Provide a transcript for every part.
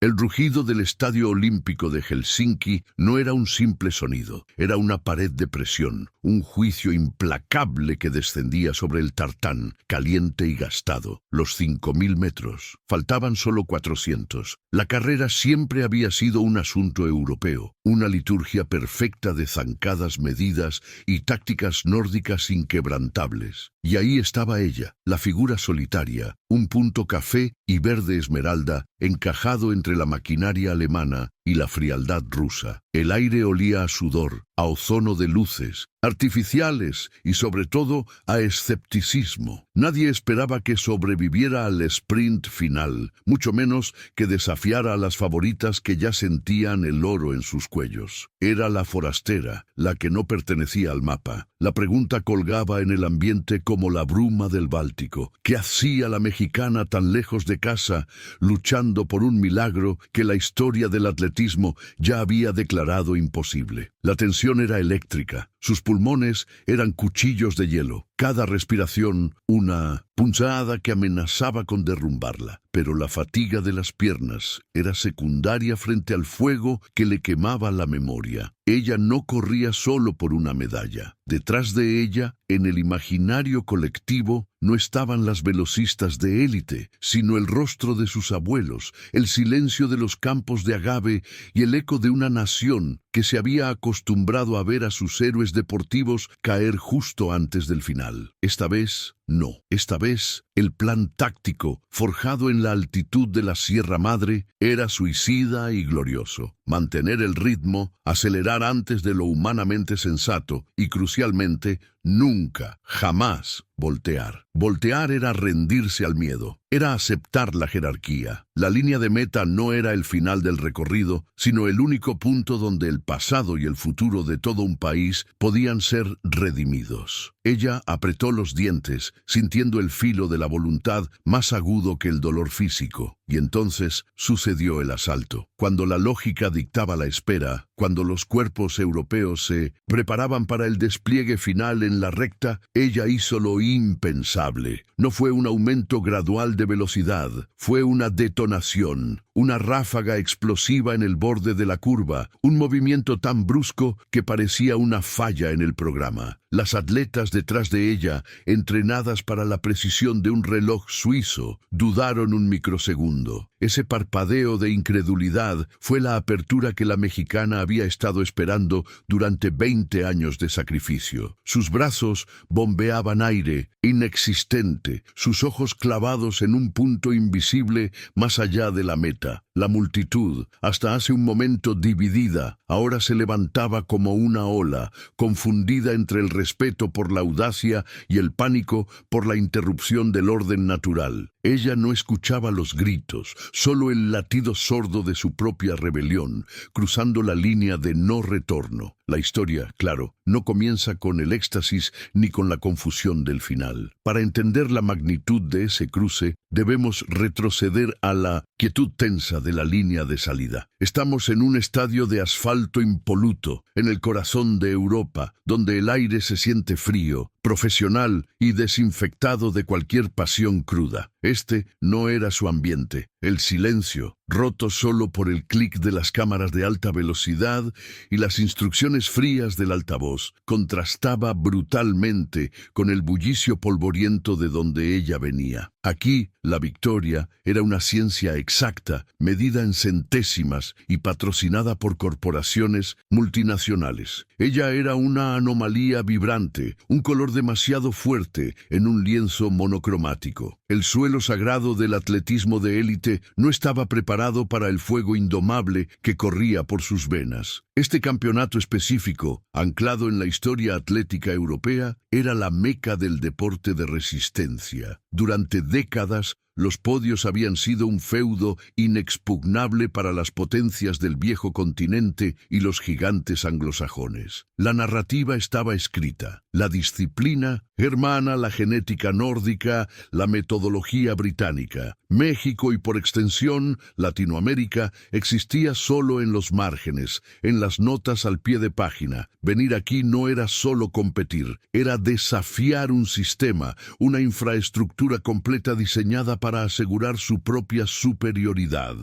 El rugido del Estadio Olímpico de Helsinki no era un simple sonido, era una pared de presión, un juicio implacable que descendía sobre el tartán, caliente y gastado. Los 5.000 metros. Faltaban solo 400. La carrera siempre había sido un asunto europeo, una liturgia perfecta de zancadas medidas y tácticas nórdicas inquebrantables. Y ahí estaba ella, la figura solitaria, un punto café y verde esmeralda, encajado entre la maquinaria alemana y la frialdad rusa. El aire olía a sudor, a ozono de luces, artificiales y sobre todo a escepticismo. Nadie esperaba que sobreviviera al sprint final, mucho menos que desafiara a las favoritas que ya sentían el oro en sus cuellos. Era la forastera, la que no pertenecía al mapa. La pregunta colgaba en el ambiente como la bruma del Báltico. ¿Qué hacía la mexicana tan lejos de casa, luchando por un milagro que la historia del atletismo ya había declarado imposible? La tensión era eléctrica. Sus pulmones eran cuchillos de hielo. Cada respiración, una punzada que amenazaba con derrumbarla. Pero la fatiga de las piernas era secundaria frente al fuego que le quemaba la memoria. Ella no corría solo por una medalla. Detrás de ella, en el imaginario colectivo, no estaban las velocistas de élite, sino el rostro de sus abuelos, el silencio de los campos de agave y el eco de una nación que se había acostumbrado a ver a sus héroes deportivos caer justo antes del final. Esta vez, no. Esta vez, el plan táctico, forjado en la altitud de la Sierra Madre, era suicida y glorioso. Mantener el ritmo, acelerar antes de lo humanamente sensato y, crucialmente, nunca, jamás voltear. Voltear era rendirse al miedo, era aceptar la jerarquía. La línea de meta no era el final del recorrido, sino el único punto donde el pasado y el futuro de todo un país podían ser redimidos. Ella apretó los dientes, sintiendo el filo de la voluntad más agudo que el dolor físico. Y entonces sucedió el asalto. Cuando la lógica dictaba la espera, cuando los cuerpos europeos se preparaban para el despliegue final en la recta, ella hizo lo impensable. No fue un aumento gradual de velocidad, fue una detonación, una ráfaga explosiva en el borde de la curva, un movimiento tan brusco que parecía una falla en el programa. Las atletas detrás de ella, entrenadas para la precisión de un reloj suizo, dudaron un microsegundo. Ese parpadeo de incredulidad fue la apertura que la mexicana había estado esperando durante 20 años de sacrificio. Sus brazos bombeaban aire, inexistente, sus ojos clavados en un punto invisible más allá de la meta. La multitud, hasta hace un momento dividida, ahora se levantaba como una ola, confundida entre el respeto por la audacia y el pánico por la interrupción del orden natural. Ella no escuchaba los gritos, solo el latido sordo de su propia rebelión, cruzando la línea de no retorno. La historia, claro, no comienza con el éxtasis ni con la confusión del final. Para entender la magnitud de ese cruce, debemos retroceder a la quietud tensa de la línea de salida. Estamos en un estadio de asfalto impoluto, en el corazón de Europa, donde el aire se siente frío, profesional y desinfectado de cualquier pasión cruda. Este no era su ambiente. El silencio, roto solo por el clic de las cámaras de alta velocidad y las instrucciones frías del altavoz, contrastaba brutalmente con el bullicio polvoriento de donde ella venía. Aquí, la victoria era una ciencia exacta, medida en centésimas y patrocinada por corporaciones multinacionales. Ella era una anomalía vibrante, un color demasiado fuerte en un lienzo monocromático. El suelo sagrado del atletismo de élite no estaba preparado para el fuego indomable que corría por sus venas. Este campeonato específico, anclado en la historia atlética europea, era la meca del deporte de resistencia. Durante décadas, los podios habían sido un feudo inexpugnable para las potencias del viejo continente y los gigantes anglosajones. La narrativa estaba escrita. La disciplina germana, la genética nórdica, la metodología británica. México y por extensión Latinoamérica existía solo en los márgenes, en las notas al pie de página. Venir aquí no era solo competir, era desafiar un sistema, una infraestructura completa diseñada para asegurar su propia superioridad.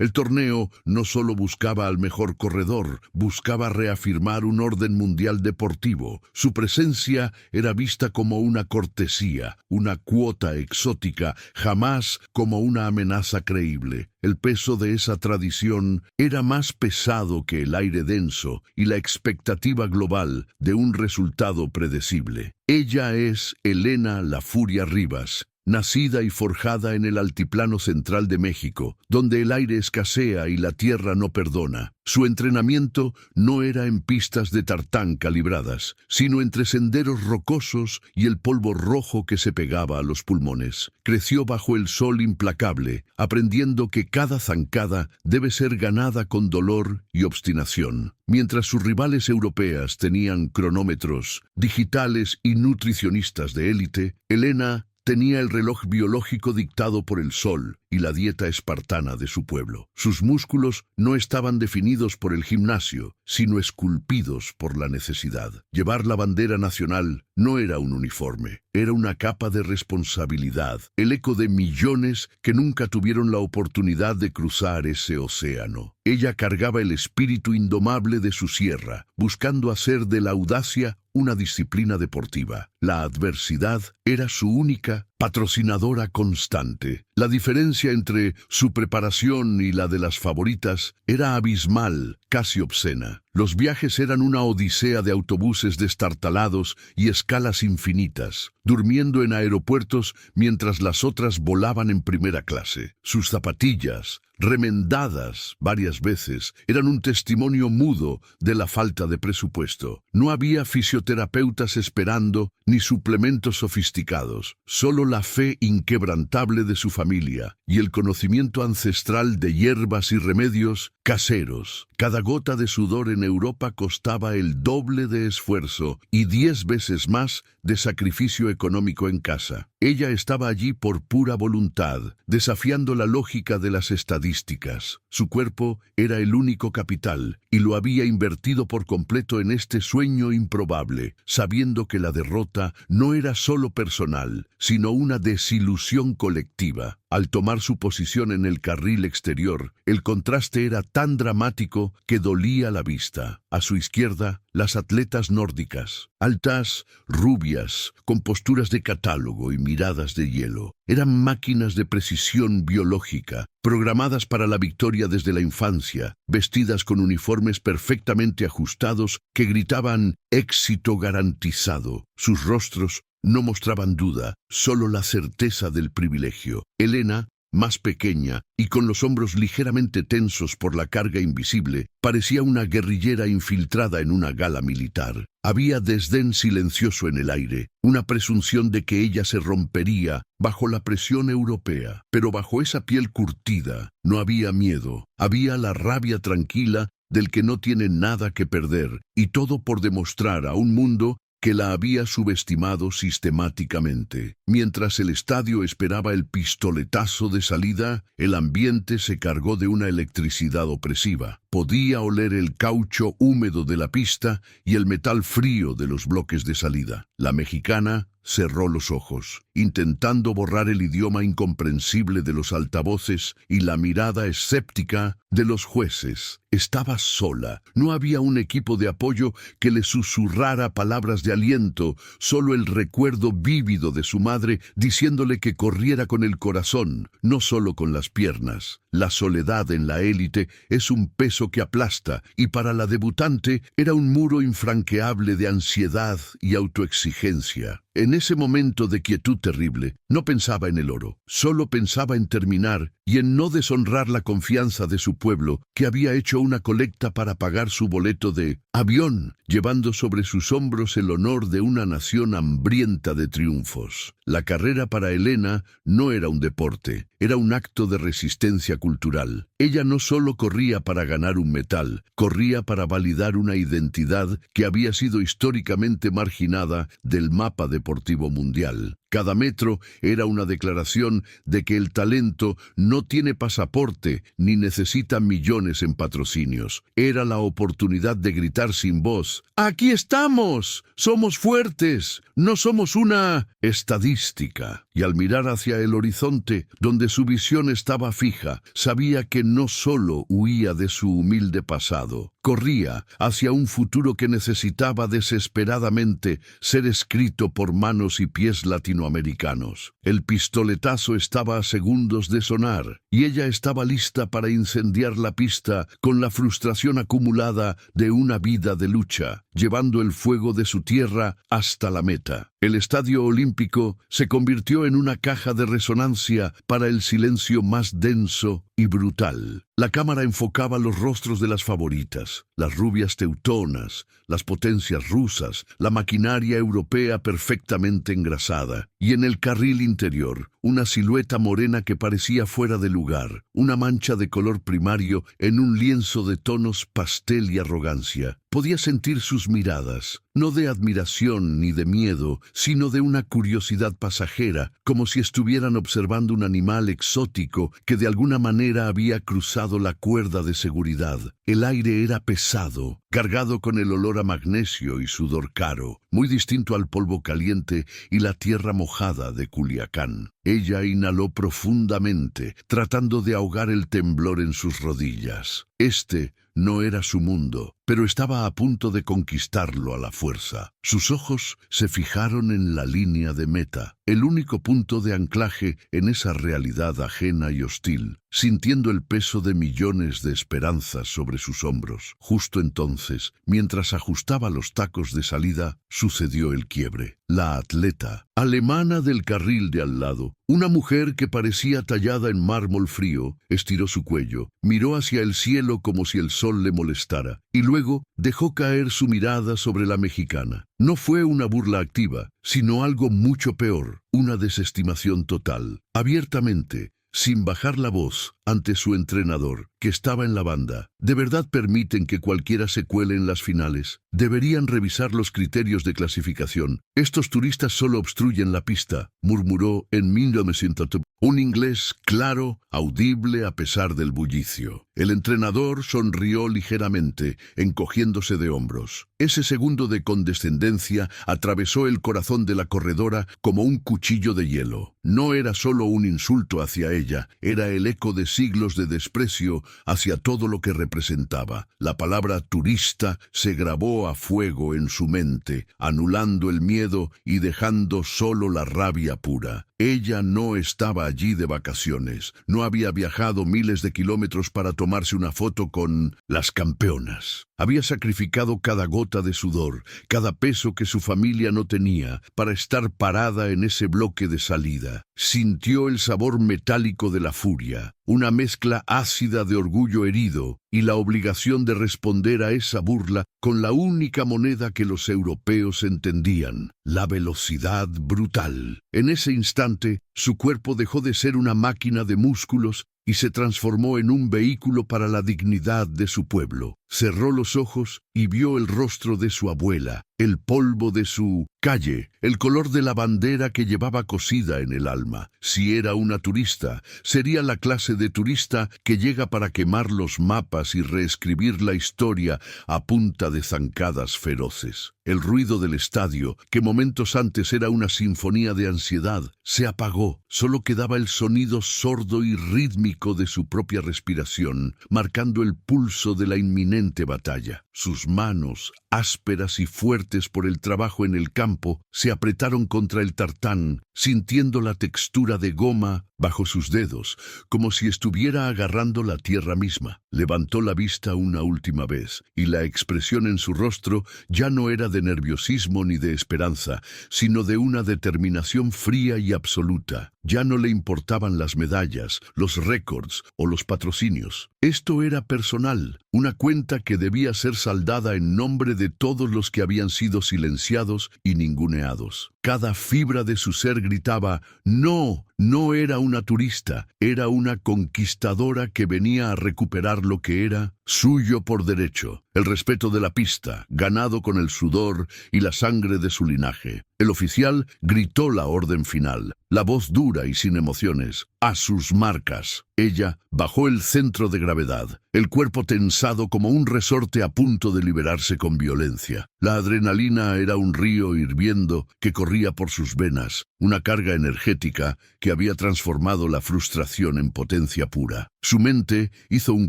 El torneo no solo buscaba al mejor corredor, buscaba reafirmar un orden mundial deportivo. Su presencia era vista como una cortesía, una cuota exótica, jamás como una amenaza creíble. El peso de esa tradición era más pesado que el aire denso y la expectativa global de un resultado predecible. Ella es Elena La Furia Rivas, nacida y forjada en el altiplano central de México, donde el aire escasea y la tierra no perdona. Su entrenamiento no era en pistas de tartán calibradas, sino entre senderos rocosos y el polvo rojo que se pegaba a los pulmones. Creció bajo el sol implacable, aprendiendo que cada zancada debe ser ganada con dolor y obstinación. Mientras sus rivales europeas tenían cronómetros, digitales y nutricionistas de élite, Elena tenía el reloj biológico dictado por el sol y la dieta espartana de su pueblo. Sus músculos no estaban definidos por el gimnasio, sino esculpidos por la necesidad. Llevar la bandera nacional no era un uniforme, era una capa de responsabilidad, el eco de millones que nunca tuvieron la oportunidad de cruzar ese océano. Ella cargaba el espíritu indomable de su sierra, buscando hacer de la audacia una disciplina deportiva. La adversidad era su única patrocinadora constante. La diferencia entre su preparación y la de las favoritas era abismal, casi obscena. Los viajes eran una odisea de autobuses destartalados y escalas infinitas, durmiendo en aeropuertos mientras las otras volaban en primera clase. Sus zapatillas, remendadas varias veces, eran un testimonio mudo de la falta de presupuesto. No había fisioterapeutas esperando ni suplementos sofisticados, solo la fe inquebrantable de su familia y el conocimiento ancestral de hierbas y remedios caseros. Cada gota de sudor en Europa costaba el doble de esfuerzo y 10 veces más de sacrificio económico en casa. Ella estaba allí por pura voluntad, desafiando la lógica de las estadísticas. Su cuerpo era el único capital y lo había invertido por completo en este sueño improbable, sabiendo que la derrota no era solo personal, sino una desilusión colectiva. Al tomar su posición en el carril exterior, el contraste era tan dramático que dolía la vista. A su izquierda, las atletas nórdicas, altas, rubias, con posturas de catálogo y miradas de hielo. Eran máquinas de precisión biológica, programadas para la victoria desde la infancia, vestidas con uniformes perfectamente ajustados que gritaban «éxito garantizado». Sus rostros no mostraban duda, solo la certeza del privilegio. Elena, más pequeña y con los hombros ligeramente tensos por la carga invisible, parecía una guerrillera infiltrada en una gala militar. Había desdén silencioso en el aire, una presunción de que ella se rompería bajo la presión europea. Pero bajo esa piel curtida no había miedo, había la rabia tranquila del que no tiene nada que perder, y todo por demostrar a un mundo que la había subestimado sistemáticamente. Mientras el estadio esperaba el pistoletazo de salida, el ambiente se cargó de una electricidad opresiva. Podía oler el caucho húmedo de la pista y el metal frío de los bloques de salida. La mexicana cerró los ojos, intentando borrar el idioma incomprensible de los altavoces y la mirada escéptica de los jueces. Estaba sola, no había un equipo de apoyo que le susurrara palabras de aliento, solo el recuerdo vívido de su madre diciéndole que corriera con el corazón, no solo con las piernas. La soledad en la élite es un peso que aplasta, y para la debutante era un muro infranqueable de ansiedad y autoexigencia. En ese momento de quietud terrible, no pensaba en el oro, solo pensaba en terminar y en no deshonrar la confianza de su pueblo, que había hecho una colecta para pagar su boleto de avión, llevando sobre sus hombros el honor de una nación hambrienta de triunfos. La carrera para Elena no era un deporte, era un acto de resistencia cultural. Ella no solo corría para ganar un metal, corría para validar una identidad que había sido históricamente marginada del mapa deportivo mundial. Cada metro era una declaración de que el talento no tiene pasaporte ni necesita millones en patrocinios. Era la oportunidad de gritar sin voz: ¡Aquí estamos! ¡Somos fuertes! ¡No somos una estadística! Y al mirar hacia el horizonte, donde su visión estaba fija, sabía que no solo huía de su humilde pasado, corría hacia un futuro que necesitaba desesperadamente ser escrito por manos y pies latinoamericanos. El pistoletazo estaba a segundos de sonar, y ella estaba lista para incendiar la pista con la frustración acumulada de una vida de lucha, llevando el fuego de su tierra hasta la meta. El Estadio Olímpico se convirtió en una caja de resonancia para el silencio más denso y brutal. La cámara enfocaba los rostros de las favoritas, las rubias teutonas, las potencias rusas, la maquinaria europea perfectamente engrasada, y en el carril interior, una silueta morena que parecía fuera de lugar, una mancha de color primario en un lienzo de tonos pastel y arrogancia. Podía sentir sus miradas, no de admiración ni de miedo, sino de una curiosidad pasajera, como si estuvieran observando un animal exótico que de alguna manera había cruzado la cuerda de seguridad. El aire era pesado, cargado con el olor a magnesio y sudor caro, muy distinto al polvo caliente y la tierra mojada de Culiacán. Ella inhaló profundamente, tratando de ahogar el temblor en sus rodillas. Este no era su mundo, pero estaba a punto de conquistarlo a la fuerza. Sus ojos se fijaron en la línea de meta, el único punto de anclaje en esa realidad ajena y hostil, sintiendo el peso de millones de esperanzas sobre sus hombros. Justo entonces, mientras ajustaba los tacos de salida, sucedió el quiebre. La atleta, alemana del carril de al lado, una mujer que parecía tallada en mármol frío, estiró su cuello, miró hacia el cielo como si el sol le molestara, y luego dejó caer su mirada sobre la mexicana. No fue una burla activa, sino algo mucho peor, una desestimación total, abiertamente, sin bajar la voz, ante su entrenador, que estaba en la banda. ¿De verdad permiten que cualquiera se cuele en las finales? Deberían revisar los criterios de clasificación. Estos turistas solo obstruyen la pista, murmuró en 1900. Un inglés claro, audible a pesar del bullicio. El entrenador sonrió ligeramente, encogiéndose de hombros. Ese segundo de condescendencia atravesó el corazón de la corredora como un cuchillo de hielo. No era solo un insulto hacia ella, era el eco de siglos de desprecio hacia todo lo que representaba. La palabra turista se grabó a fuego en su mente, anulando el miedo y dejando solo la rabia pura. Ella no estaba allí de vacaciones, no había viajado miles de kilómetros para tomarse una foto con las campeonas. Había sacrificado cada gota de sudor, cada peso que su familia no tenía, para estar parada en ese bloque de salida. Sintió el sabor metálico de la furia, una mezcla ácida de orgullo herido y la obligación de responder a esa burla con la única moneda que los europeos entendían, la velocidad brutal. En ese instante, su cuerpo dejó de ser una máquina de músculos y se transformó en un vehículo para la dignidad de su pueblo. Cerró los ojos y vio el rostro de su abuela, el polvo de su calle, el color de la bandera que llevaba cosida en el alma. Si era una turista, sería la clase de turista que llega para quemar los mapas y reescribir la historia a punta de zancadas feroces. El ruido del estadio, que momentos antes era una sinfonía de ansiedad, se apagó. Solo quedaba el sonido sordo y rítmico de su propia respiración, marcando el pulso de la inminente batalla. Sus manos, ásperas y fuertes por el trabajo en el campo, se apretaron contra el tartán, sintiendo la textura de goma bajo sus dedos, como si estuviera agarrando la tierra misma. Levantó la vista una última vez, y la expresión en su rostro ya no era de nerviosismo ni de esperanza, sino de una determinación fría y absoluta. Ya no le importaban las medallas, los récords o los patrocinios. Esto era personal, una cuenta que debía ser saldada en nombre de todos los que habían sido silenciados y ninguneados. Cada fibra de su ser gritaba: no, no era una turista, era una conquistadora que venía a recuperar lo que era suyo por derecho, el respeto de la pista, ganado con el sudor y la sangre de su linaje. El oficial gritó la orden final, la voz dura y sin emociones, a sus marcas. Ella bajó el centro de gravedad, el cuerpo tensado como un resorte a punto de liberarse con violencia. La adrenalina era un río hirviendo que corría por sus venas, una carga energética que había transformado la frustración en potencia pura. Su mente hizo un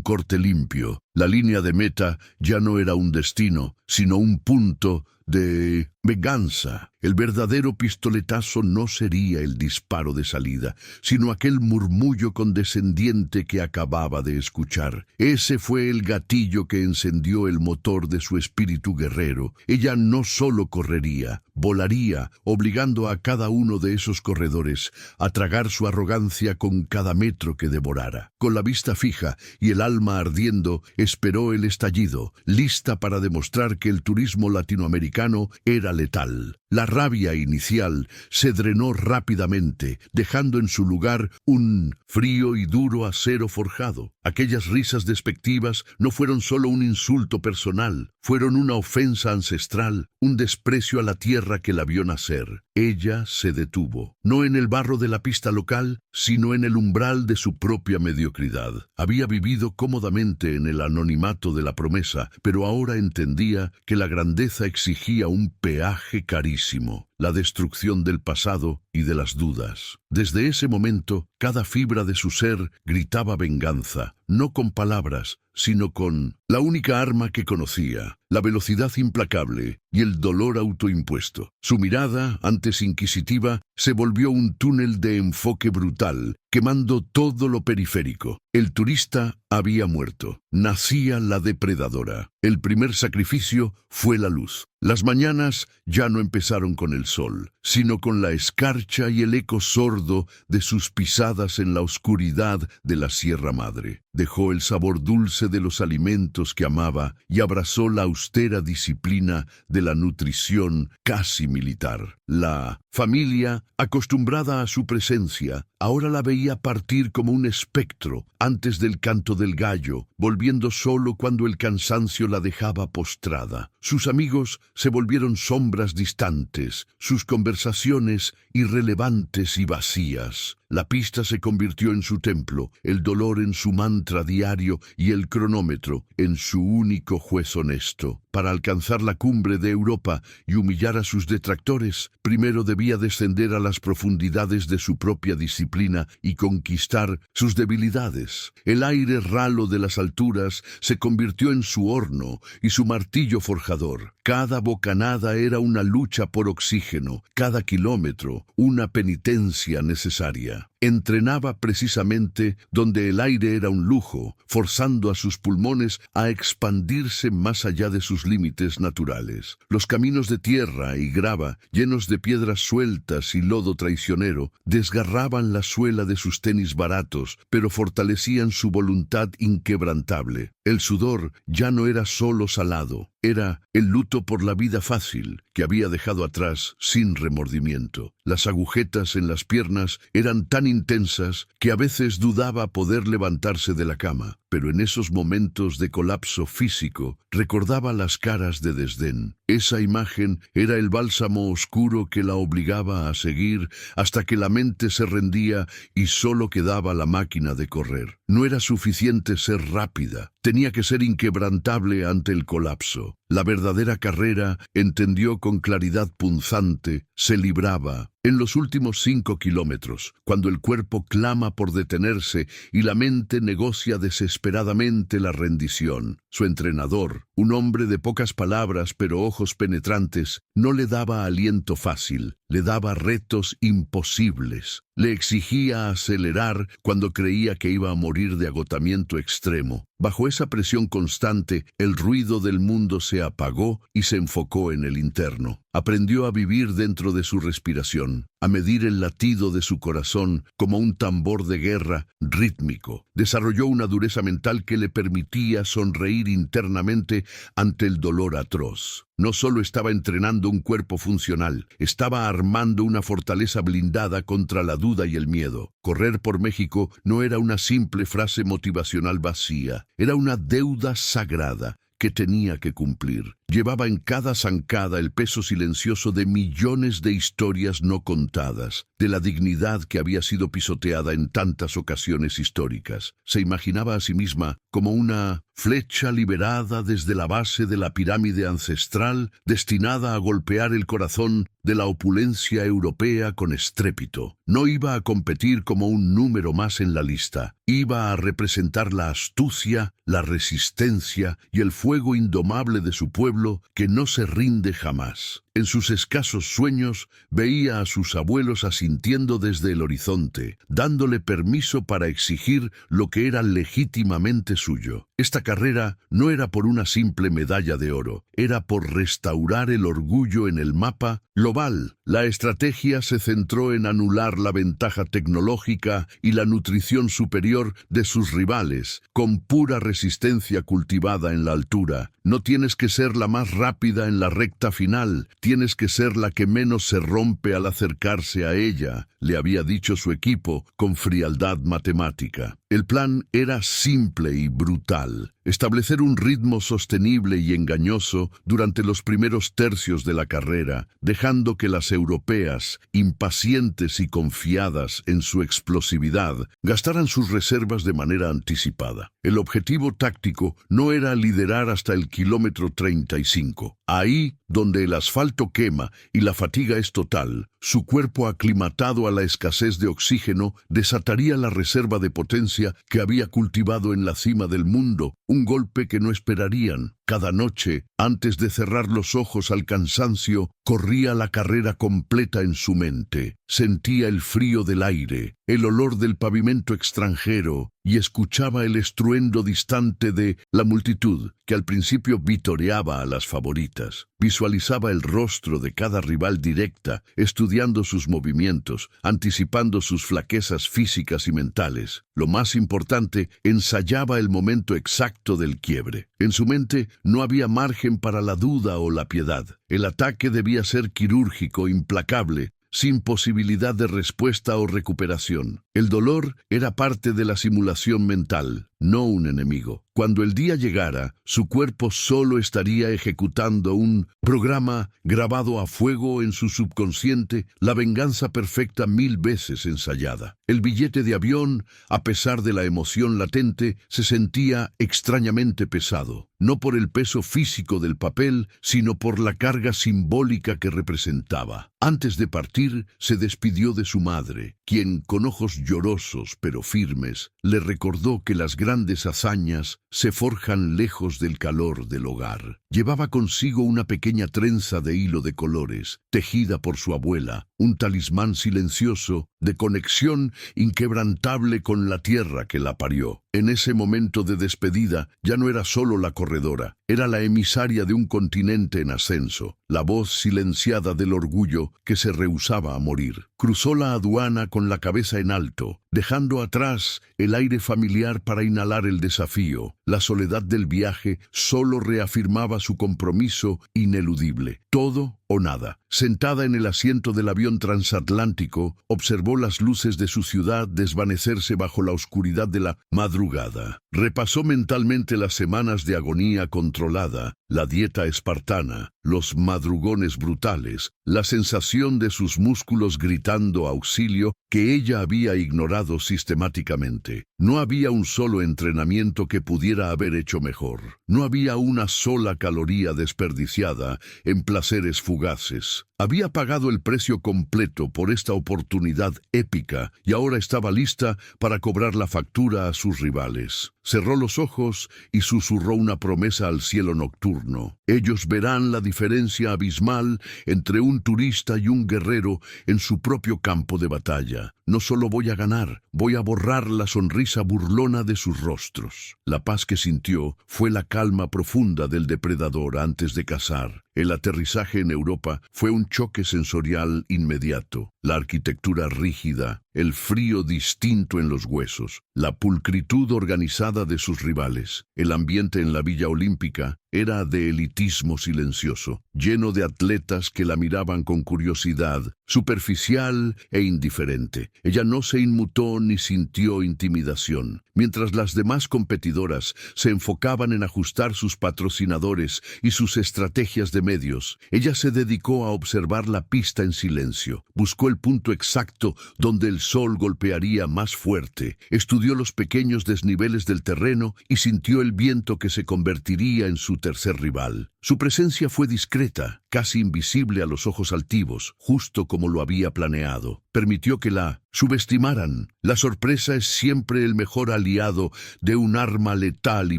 corte limpio. La línea de meta ya no era un destino, sino un punto de venganza. El verdadero pistoletazo no sería el disparo de salida, sino aquel murmullo condescendiente que acababa de escuchar. Ese fue el gatillo que encendió el motor de su espíritu guerrero. Ella no solo correría, volaría, obligando a cada uno de esos corredores a tragar su arrogancia con cada metro que devorara. Con la vista fija y el alma ardiendo, esperó el estallido, lista para demostrar que el turismo latinoamericano era letal. La rabia inicial se drenó rápidamente, dejando en su lugar un frío y duro acero forjado. Aquellas risas despectivas no fueron solo un insulto personal, fueron una ofensa ancestral, un desprecio a la tierra que la vio nacer. Ella se detuvo, no en el barro de la pista local, sino en el umbral de su propia mediocridad. Había vivido cómodamente en el anonimato de la promesa, pero ahora entendía que la grandeza exigía un peaje carísimo, la destrucción del pasado y de las dudas. Desde ese momento, cada fibra de su ser gritaba venganza, no con palabras, sino con la única arma que conocía, la velocidad implacable y el dolor autoimpuesto. Su mirada, antes inquisitiva, se volvió un túnel de enfoque brutal, quemando todo lo periférico. El turista había muerto. Nacía la depredadora. El primer sacrificio fue la luz. Las mañanas ya no empezaron con el sol, sino con la escarcha y el eco sordo de sus pisadas en la oscuridad de la Sierra Madre. Dejó el sabor dulce de los alimentos que amaba y abrazó la austera disciplina de la nutrición casi militar. La familia, acostumbrada a su presencia, ahora la veía partir como un espectro antes del canto del gallo, volviendo solo cuando el cansancio la dejaba postrada. Sus amigos se volvieron sombras distantes, sus conversaciones irrelevantes y vacías. La pista se convirtió en su templo, el dolor en su mantra diario y el cronómetro en su único juez honesto. Para alcanzar la cumbre de Europa y humillar a sus detractores, primero debía descender a las profundidades de su propia disciplina y conquistar sus debilidades. El aire ralo de las alturas se convirtió en su horno y su martillo forjador. Cada bocanada era una lucha por oxígeno, cada kilómetro una penitencia necesaria. Entrenaba precisamente donde el aire era un lujo, forzando a sus pulmones a expandirse más allá de sus límites naturales. Los caminos de tierra y grava, llenos de piedras sueltas y lodo traicionero, desgarraban la suela de sus tenis baratos, pero fortalecían su voluntad inquebrantable. El sudor ya no era solo salado, era el luto por la vida fácil que había dejado atrás sin remordimiento. Las agujetas en las piernas eran tan intensas que a veces dudaba poder levantarse de la cama, pero en esos momentos de colapso físico recordaba las caras de desdén. Esa imagen era el bálsamo oscuro que la obligaba a seguir hasta que la mente se rendía y solo quedaba la máquina de correr. No era suficiente ser rápida, tenía que ser inquebrantable ante el colapso. La verdadera carrera, entendió con claridad punzante, se libraba en los últimos 5 kilómetros, cuando el cuerpo clama por detenerse y la mente negocia desesperadamente la rendición. Su entrenador, un hombre de pocas palabras pero ojos penetrantes, no le daba aliento fácil, le daba retos imposibles. Le exigía acelerar cuando creía que iba a morir de agotamiento extremo. Bajo esa presión constante, el ruido del mundo se apagó y se enfocó en el interno. Aprendió a vivir dentro de su respiración, a medir el latido de su corazón como un tambor de guerra rítmico. Desarrolló una dureza mental que le permitía sonreír internamente ante el dolor atroz. No solo estaba entrenando un cuerpo funcional, estaba armando una fortaleza blindada contra la duda y el miedo. Correr por México no era una simple frase motivacional vacía, era una deuda sagrada que tenía que cumplir. Llevaba en cada zancada el peso silencioso de millones de historias no contadas, de la dignidad que había sido pisoteada en tantas ocasiones históricas. Se imaginaba a sí misma como una flecha liberada desde la base de la pirámide ancestral, destinada a golpear el corazón de la opulencia europea con estrépito. No iba a competir como un número más en la lista. Iba a representar la astucia, la resistencia y el fuego indomable de su pueblo que no se rinde jamás. En sus escasos sueños veía a sus abuelos asintiendo desde el horizonte, dándole permiso para exigir lo que era legítimamente suyo. Esta carrera no era por una simple medalla de oro, era por restaurar el orgullo en el mapa global. La estrategia se centró en anular la ventaja tecnológica y la nutrición superior de sus rivales, con pura resistencia cultivada en la altura. No tienes que ser la más rápida en la recta final, tienes que ser la que menos se rompe al acercarse a ella, le había dicho su equipo con frialdad matemática. El plan era simple y brutal: establecer un ritmo sostenible y engañoso durante los primeros tercios de la carrera, dejando que las europeas, impacientes y confiadas en su explosividad, gastaran sus reservas de manera anticipada. El objetivo táctico no era liderar hasta el kilómetro 35. Ahí, donde el asfalto quema y la fatiga es total, su cuerpo aclimatado a la escasez de oxígeno desataría la reserva de potencia que había cultivado en la cima del mundo, un golpe que no esperarían. Cada noche, antes de cerrar los ojos al cansancio, corría la carrera completa en su mente. Sentía el frío del aire, el olor del pavimento extranjero y escuchaba el estruendo distante de la multitud, que al principio vitoreaba a las favoritas. Visualizaba el rostro de cada rival directa, estudiando sus movimientos, anticipando sus flaquezas físicas y mentales. Lo más importante, ensayaba el momento exacto del quiebre. En su mente no había margen para la duda o la piedad. El ataque debía ser quirúrgico, implacable, sin posibilidad de respuesta o recuperación. El dolor era parte de la simulación mental, no un enemigo. Cuando el día llegara, su cuerpo solo estaría ejecutando un programa grabado a fuego en su subconsciente, la venganza perfecta 1000 veces ensayada. El billete de avión, a pesar de la emoción latente, se sentía extrañamente pesado, no por el peso físico del papel, sino por la carga simbólica que representaba. Antes de partir, se despidió de su madre, quien, con ojos llorosos pero firmes, le recordó que las grandes hazañas se forjan lejos del calor del hogar. Llevaba consigo una pequeña trenza de hilo de colores, tejida por su abuela, un talismán silencioso de conexión inquebrantable con la tierra que la parió. En ese momento de despedida ya no era solo la corredora, era la emisaria de un continente en ascenso, la voz silenciada del orgullo que se rehusaba a morir. Cruzó la aduana con la cabeza en alto, dejando atrás el aire familiar para inhalar el desafío. La soledad del viaje solo reafirmaba su compromiso ineludible. Todo o nada. Sentada en el asiento del avión transatlántico, observó las luces de su ciudad desvanecerse bajo la oscuridad de la madrugada. Repasó mentalmente las semanas de agonía controlada, la dieta espartana, los madrugones brutales, la sensación de sus músculos gritando auxilio que ella había ignorado sistemáticamente. No había un solo entrenamiento que pudiera haber hecho mejor. No había una sola caloría desperdiciada en placeres fugaces. Había pagado el precio completo por esta oportunidad épica y ahora estaba lista para cobrar la factura a sus rivales. Cerró los ojos y susurró una promesa al cielo nocturno. Ellos verán la diferencia abismal entre un turista y un guerrero en su propio campo de batalla. No solo voy a ganar, voy a borrar la sonrisa burlona de sus rostros. La paz que sintió fue la calma profunda del depredador antes de cazar. El aterrizaje en Europa fue un choque sensorial inmediato. La arquitectura rígida, el frío distinto en los huesos, la pulcritud organizada de sus rivales. El ambiente en la Villa Olímpica era de elitismo silencioso, lleno de atletas que la miraban con curiosidad, superficial e indiferente. Ella no se inmutó ni sintió intimidación. Mientras las demás competidoras se enfocaban en ajustar sus patrocinadores y sus estrategias de medios, ella se dedicó a observar la pista en silencio. Buscó el punto exacto donde el sol golpearía más fuerte, estudió los pequeños desniveles del terreno y sintió el viento que se convertiría en su tercer rival. Su presencia fue discreta, casi invisible a los ojos altivos, justo como lo había planeado. Permitió que la subestimaran. La sorpresa es siempre el mejor aliado de un arma letal y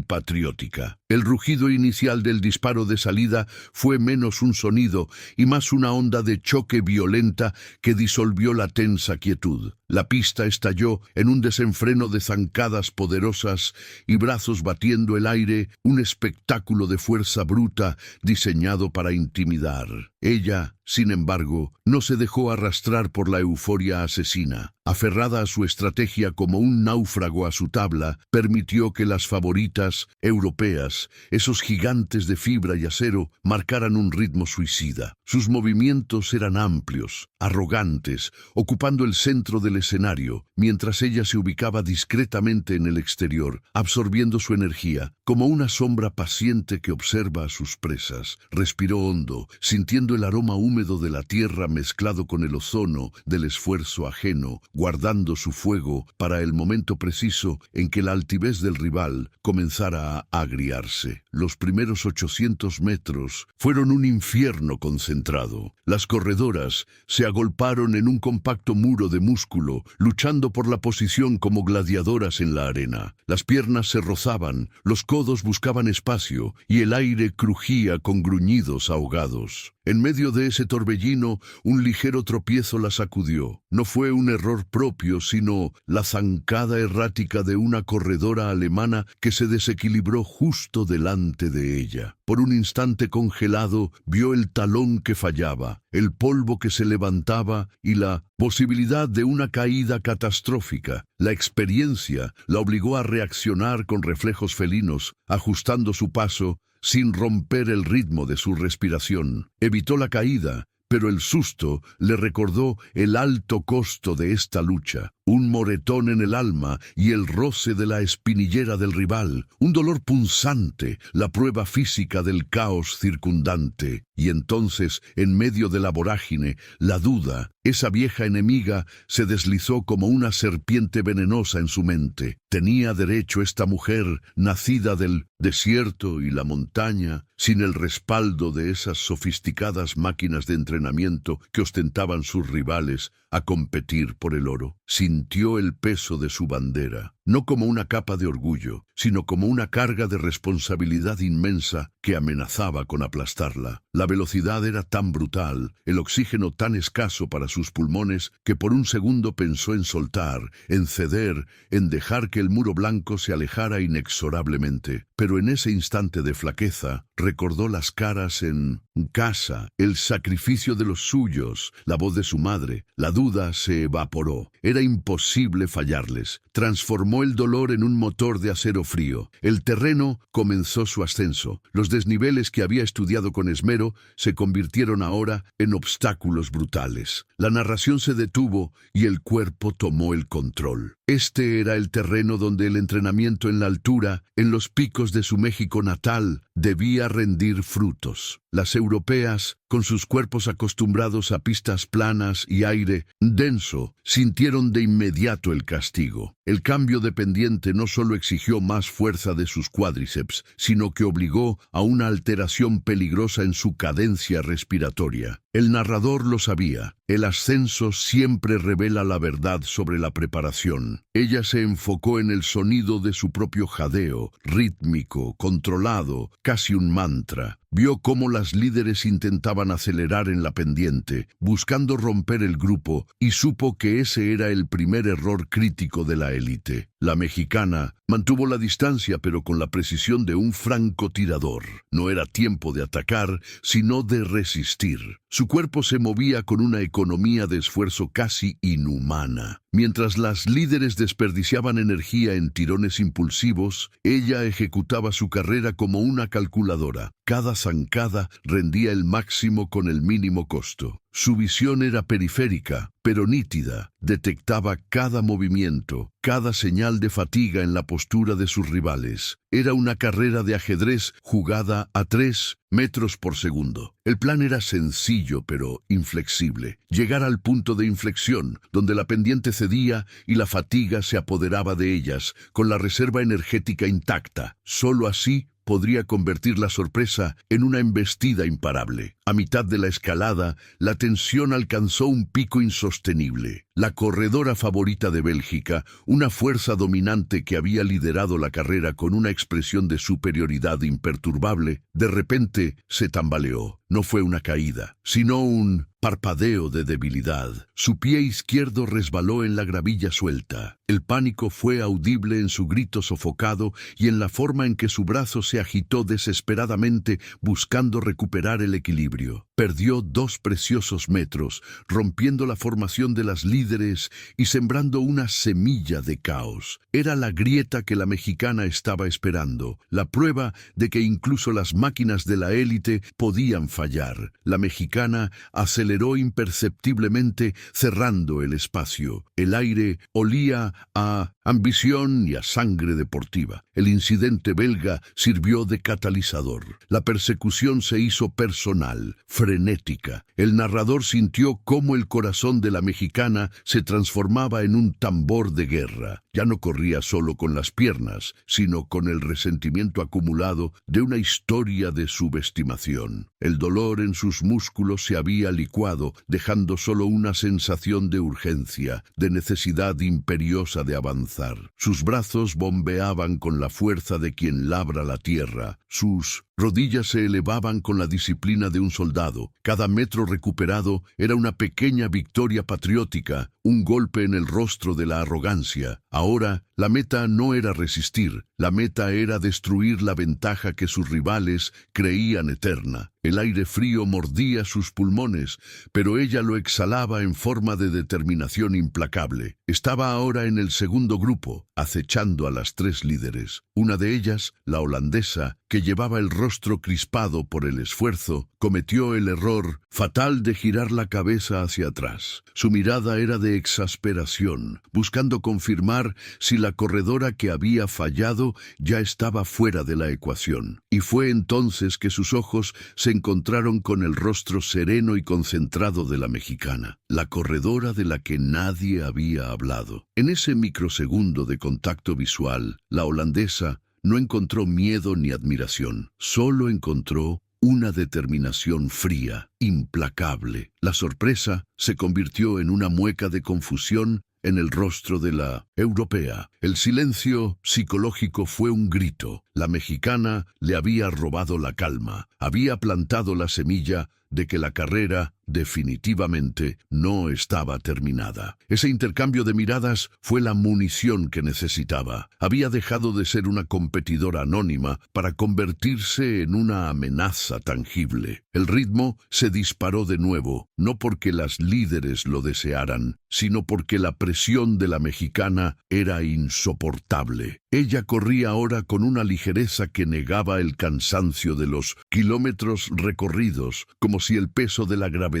patriótica. El rugido inicial del disparo de salida fue menos un sonido y más una onda de choque violenta que disolvió la tensa quietud. La pista estalló en un desenfreno de zancadas poderosas y brazos batiendo el aire, un espectáculo de fuerza bruta diseñado para intimidar. Ella, sin embargo, no se dejó arrastrar por la euforia asesina. Aferrada a su estrategia como un náufrago a su tabla, permitió que las favoritas europeas, esos gigantes de fibra y acero, marcaran un ritmo suicida. Sus movimientos eran amplios, arrogantes, ocupando el centro del escenario, mientras ella se ubicaba discretamente en el exterior, absorbiendo su energía, como una sombra paciente que observa a sus presas. Respiró hondo, sintiendo el aroma húmedo de la tierra mezclado con el ozono del esfuerzo ajeno, guardando su fuego para el momento preciso en que la altivez del rival comenzara a agriarse. Los primeros 800 metros fueron un infierno concentrado. Las corredoras se agolparon en un compacto muro de músculo, luchando por la posición como gladiadoras en la arena. Las piernas se rozaban, los codos buscaban espacio y el aire crujía con gruñidos ahogados. En medio de ese torbellino, un ligero tropiezo la sacudió. No fue un error propio, sino la zancada errática de una corredora alemana que se desequilibró justo delante de ella. Por un instante congelado, vio el talón que fallaba, el polvo que se levantaba y la posibilidad de una caída catastrófica. La experiencia la obligó a reaccionar con reflejos felinos, ajustando su paso sin romper el ritmo de su respiración. Evitó la caída, pero el susto le recordó el alto costo de esta lucha. Un moretón en el alma y el roce de la espinillera del rival, un dolor punzante, la prueba física del caos circundante. Y entonces, en medio de la vorágine, la duda, esa vieja enemiga, se deslizó como una serpiente venenosa en su mente. ¿Tenía derecho esta mujer, nacida del desierto y la montaña, sin el respaldo de esas sofisticadas máquinas de entrenamiento que ostentaban sus rivales, a competir por el oro? Sintió el peso de su bandera, no como una capa de orgullo, sino como una carga de responsabilidad inmensa que amenazaba con aplastarla. La velocidad era tan brutal, el oxígeno tan escaso para sus pulmones, que por un segundo pensó en soltar, en ceder, en dejar que el muro blanco se alejara inexorablemente. Pero en ese instante de flaqueza, recordó las caras en casa, el sacrificio de los suyos, la voz de su madre. La duda se evaporó. Era imposible fallarles. Transformó el dolor en un motor de acero frío. El terreno comenzó su ascenso. Los desniveles que había estudiado con esmero se convirtieron ahora en obstáculos brutales. La narración se detuvo y el cuerpo tomó el control. Este era el terreno donde el entrenamiento en la altura, en los picos de su México natal, debía rendir frutos. Las europeas, con sus cuerpos acostumbrados a pistas planas y aire denso, sintieron de inmediato el castigo. El cambio de pendiente no solo exigió más fuerza de sus cuádriceps, sino que obligó a una alteración peligrosa en su cadencia respiratoria. El narrador lo sabía. El ascenso siempre revela la verdad sobre la preparación. Ella se enfocó en el sonido de su propio jadeo, rítmico, controlado, casi un mantra. Vio cómo las líderes intentaban acelerar en la pendiente, buscando romper el grupo, y supo que ese era el primer error crítico de la élite. La mexicana mantuvo la distancia, pero con la precisión de un francotirador. No era tiempo de atacar, sino de resistir. Su cuerpo se movía con una economía de esfuerzo casi inhumana. Mientras las líderes desperdiciaban energía en tirones impulsivos, ella ejecutaba su carrera como una calculadora. Cada zancada rendía el máximo con el mínimo costo. Su visión era periférica, pero nítida. Detectaba cada movimiento, cada señal de fatiga en la postura de sus rivales. Era una carrera de ajedrez jugada a 3 metros por segundo. El plan era sencillo, pero inflexible. Llegar al punto de inflexión, donde la pendiente cedía y la fatiga se apoderaba de ellas, con la reserva energética intacta. Solo así podría convertir la sorpresa en una embestida imparable. A mitad de la escalada, la tensión alcanzó un pico insostenible. La corredora favorita de Bélgica, una fuerza dominante que había liderado la carrera con una expresión de superioridad imperturbable, de repente se tambaleó. No fue una caída, sino un parpadeo de debilidad. Su pie izquierdo resbaló en la gravilla suelta. El pánico fue audible en su grito sofocado y en la forma en que su brazo se agitó desesperadamente buscando recuperar el equilibrio. Perdió 2 preciosos metros, rompiendo la formación de las líderes y sembrando una semilla de caos. Era la grieta que la mexicana estaba esperando, la prueba de que incluso las máquinas de la élite podían fallar. La mexicana aceleró imperceptiblemente, cerrando el espacio. El aire olía a ambición y a sangre deportiva. El incidente belga sirvió de catalizador. La persecución se hizo personal, frenética. El narrador sintió cómo el corazón de la mexicana se transformaba en un tambor de guerra. Ya no corría solo con las piernas, sino con el resentimiento acumulado de una historia de subestimación. El dolor en sus músculos se había licuado, dejando solo una sensación de urgencia, de necesidad imperiosa de avanzar. Sus brazos bombeaban con la fuerza de quien labra la tierra. Sus rodillas se elevaban con la disciplina de un soldado. Cada metro recuperado era una pequeña victoria patriótica, un golpe en el rostro de la arrogancia. Ahora, la meta no era resistir, la meta era destruir la ventaja que sus rivales creían eterna. El aire frío mordía sus pulmones, pero ella lo exhalaba en forma de determinación implacable. Estaba ahora en el segundo grupo, acechando a las 3 líderes. Una de ellas, la holandesa, que llevaba el rostro crispado por el esfuerzo, cometió el error fatal de girar la cabeza hacia atrás. Su mirada era de exasperación, buscando confirmar si la corredora que había fallado ya estaba fuera de la ecuación. Y fue entonces que sus ojos se encontraron con el rostro sereno y concentrado de la mexicana, la corredora de la que nadie había hablado. En ese microsegundo de contacto visual, la holandesa no encontró miedo ni admiración, solo encontró una determinación fría, implacable. La sorpresa se convirtió en una mueca de confusión en el rostro de la europea. El silencio psicológico fue un grito. La mexicana le había robado la calma, había plantado la semilla de que la carrera definitivamente no estaba terminada. Ese intercambio de miradas fue la munición que necesitaba. Había dejado de ser una competidora anónima para convertirse en una amenaza tangible. El ritmo se disparó de nuevo, no porque las líderes lo desearan, sino porque la presión de la mexicana era insoportable. Ella corría ahora con una ligereza que negaba el cansancio de los kilómetros recorridos, como si el peso de la gravedad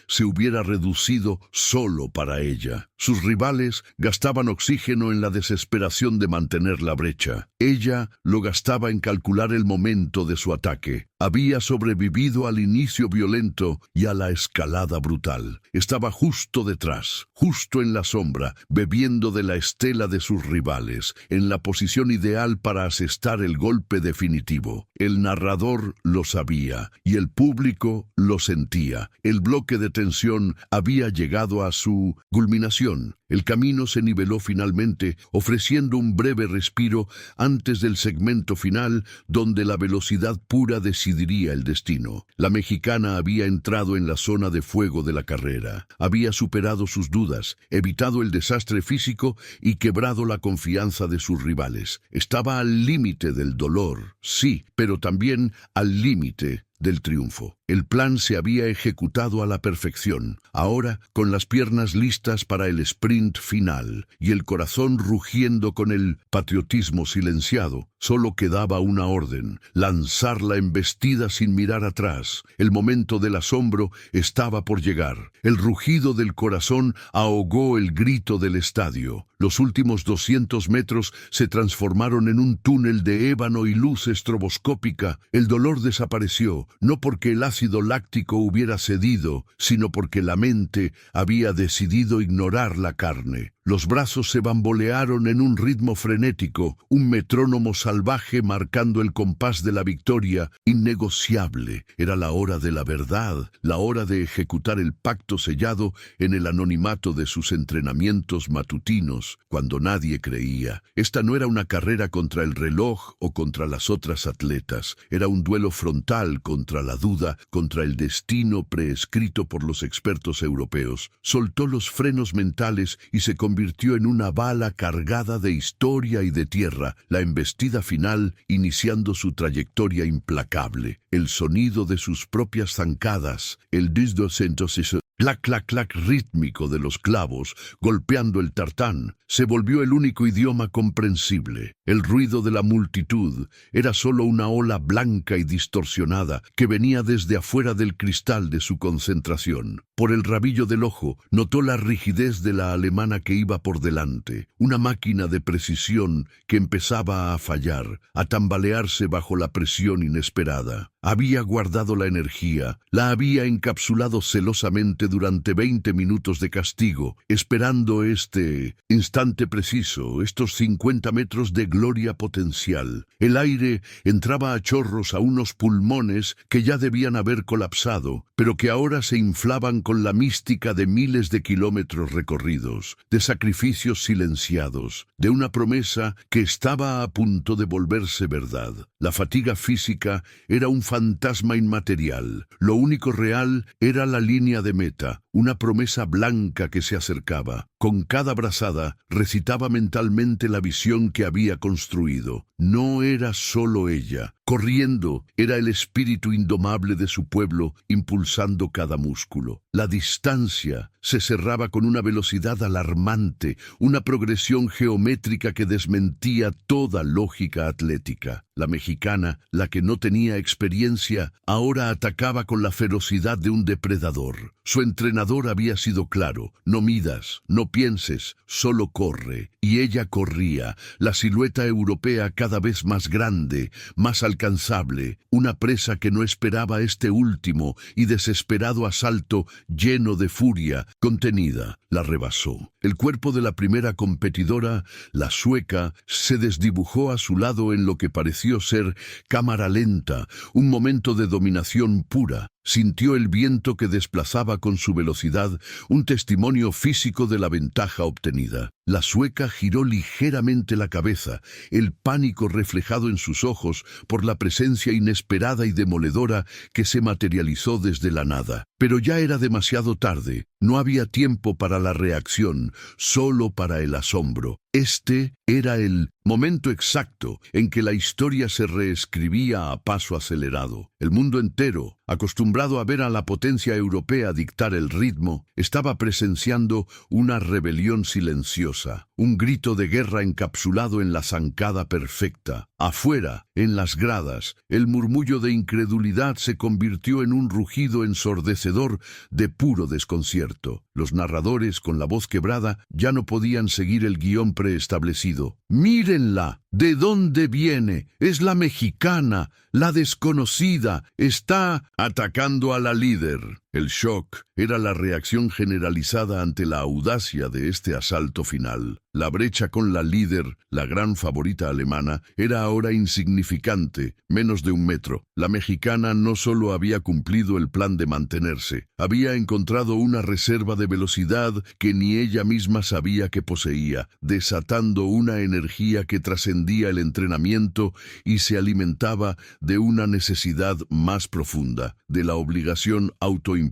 se hubiera reducido solo para ella. Sus rivales gastaban oxígeno en la desesperación de mantener la brecha. Ella lo gastaba en calcular el momento de su ataque. Había sobrevivido al inicio violento y a la escalada brutal. Estaba justo detrás, justo en la sombra, bebiendo de la estela de sus rivales, en la posición ideal para asestar el golpe definitivo. El narrador lo sabía y el público lo sentía. El bloque de tensión había llegado a su culminación. El camino se niveló finalmente, ofreciendo un breve respiro antes del segmento final, donde la velocidad pura decidiría el destino. La mexicana había entrado en la zona de fuego de la carrera. Había superado sus dudas, evitado el desastre físico y quebrado la confianza de sus rivales. Estaba al límite del dolor, sí, pero también al límite del triunfo. El plan se había ejecutado a la perfección. Ahora, con las piernas listas para el sprint final y el corazón rugiendo con el patriotismo silenciado, solo quedaba una orden: lanzar la embestida sin mirar atrás. El momento del asombro estaba por llegar. El rugido del corazón ahogó el grito del estadio. Los últimos 200 metros se transformaron en un túnel de ébano y luz estroboscópica. El dolor desapareció, no porque el ácido láctico hubiera cedido, sino porque la mente había decidido ignorar la carne. Los brazos se bambolearon en un ritmo frenético, un metrónomo salvaje marcando el compás de la victoria, innegociable. Era la hora de la verdad, la hora de ejecutar el pacto sellado en el anonimato de sus entrenamientos matutinos, cuando nadie creía. Esta no era una carrera contra el reloj o contra las otras atletas. Era un duelo frontal contra la duda, contra el destino prescrito por los expertos europeos. Soltó los frenos mentales y se convirtió en una bala cargada de historia y de tierra, la embestida final iniciando su trayectoria implacable. El sonido de sus propias zancadas, el clac, clac, clac rítmico de los clavos golpeando el tartán, se volvió el único idioma comprensible. El ruido de la multitud era solo una ola blanca y distorsionada que venía desde afuera del cristal de su concentración. Por el rabillo del ojo, notó la rigidez de la alemana que iba por delante, una máquina de precisión que empezaba a fallar, a tambalearse bajo la presión inesperada. Había guardado la energía, la había encapsulado celosamente durante 20 minutos de castigo, esperando este instante preciso, estos 50 metros de gloria potencial. El aire entraba a chorros a unos pulmones que ya debían haber colapsado, pero que ahora se inflaban con la mística de miles de kilómetros recorridos, de sacrificios silenciados, de una promesa que estaba a punto de volverse verdad. La fatiga física era un fantasma inmaterial. Lo único real era la línea de meta, una promesa blanca que se acercaba. Con cada brazada recitaba mentalmente la visión que había construido. No era solo ella. Corriendo era el espíritu indomable de su pueblo, impulsando cada músculo. La distancia se cerraba con una velocidad alarmante, una progresión geométrica que desmentía toda lógica atlética. La mexicana, la que no tenía experiencia, ahora atacaba con la ferocidad de un depredador. Su entrenador había sido claro: no midas, no pienses, solo corre. Y ella corría, la silueta europea cada vez más grande, más alcanzable, una presa que no esperaba este último y desesperado asalto lleno de furia contenida. La rebasó. El cuerpo de la primera competidora, la sueca, se desdibujó a su lado en lo que pareció ser cámara lenta, un momento de dominación pura. Sintió el viento que desplazaba con su velocidad, un testimonio físico de la ventaja obtenida. La sueca giró ligeramente la cabeza, el pánico reflejado en sus ojos por la presencia inesperada y demoledora que se materializó desde la nada. Pero ya era demasiado tarde. No había tiempo para la reacción, solo para el asombro. Este era el momento exacto en que la historia se reescribía a paso acelerado. El mundo entero, acostumbrado a ver a la potencia europea dictar el ritmo, estaba presenciando una rebelión silenciosa, un grito de guerra encapsulado en la zancada perfecta. Afuera, en las gradas, el murmullo de incredulidad se convirtió en un rugido ensordecedor de puro desconcierto. Los narradores, con la voz quebrada, ya no podían seguir el guión preestablecido. «¡Mírenla! ¿De dónde viene? Es la mexicana, la desconocida. Está atacando a la líder». El shock era la reacción generalizada ante la audacia de este asalto final. La brecha con la líder, la gran favorita alemana, era ahora insignificante, menos de 1 metro. La mexicana no solo había cumplido el plan de mantenerse, había encontrado una reserva de velocidad que ni ella misma sabía que poseía, desatando una energía que trascendía el entrenamiento y se alimentaba de una necesidad más profunda, de la obligación autoimpuesta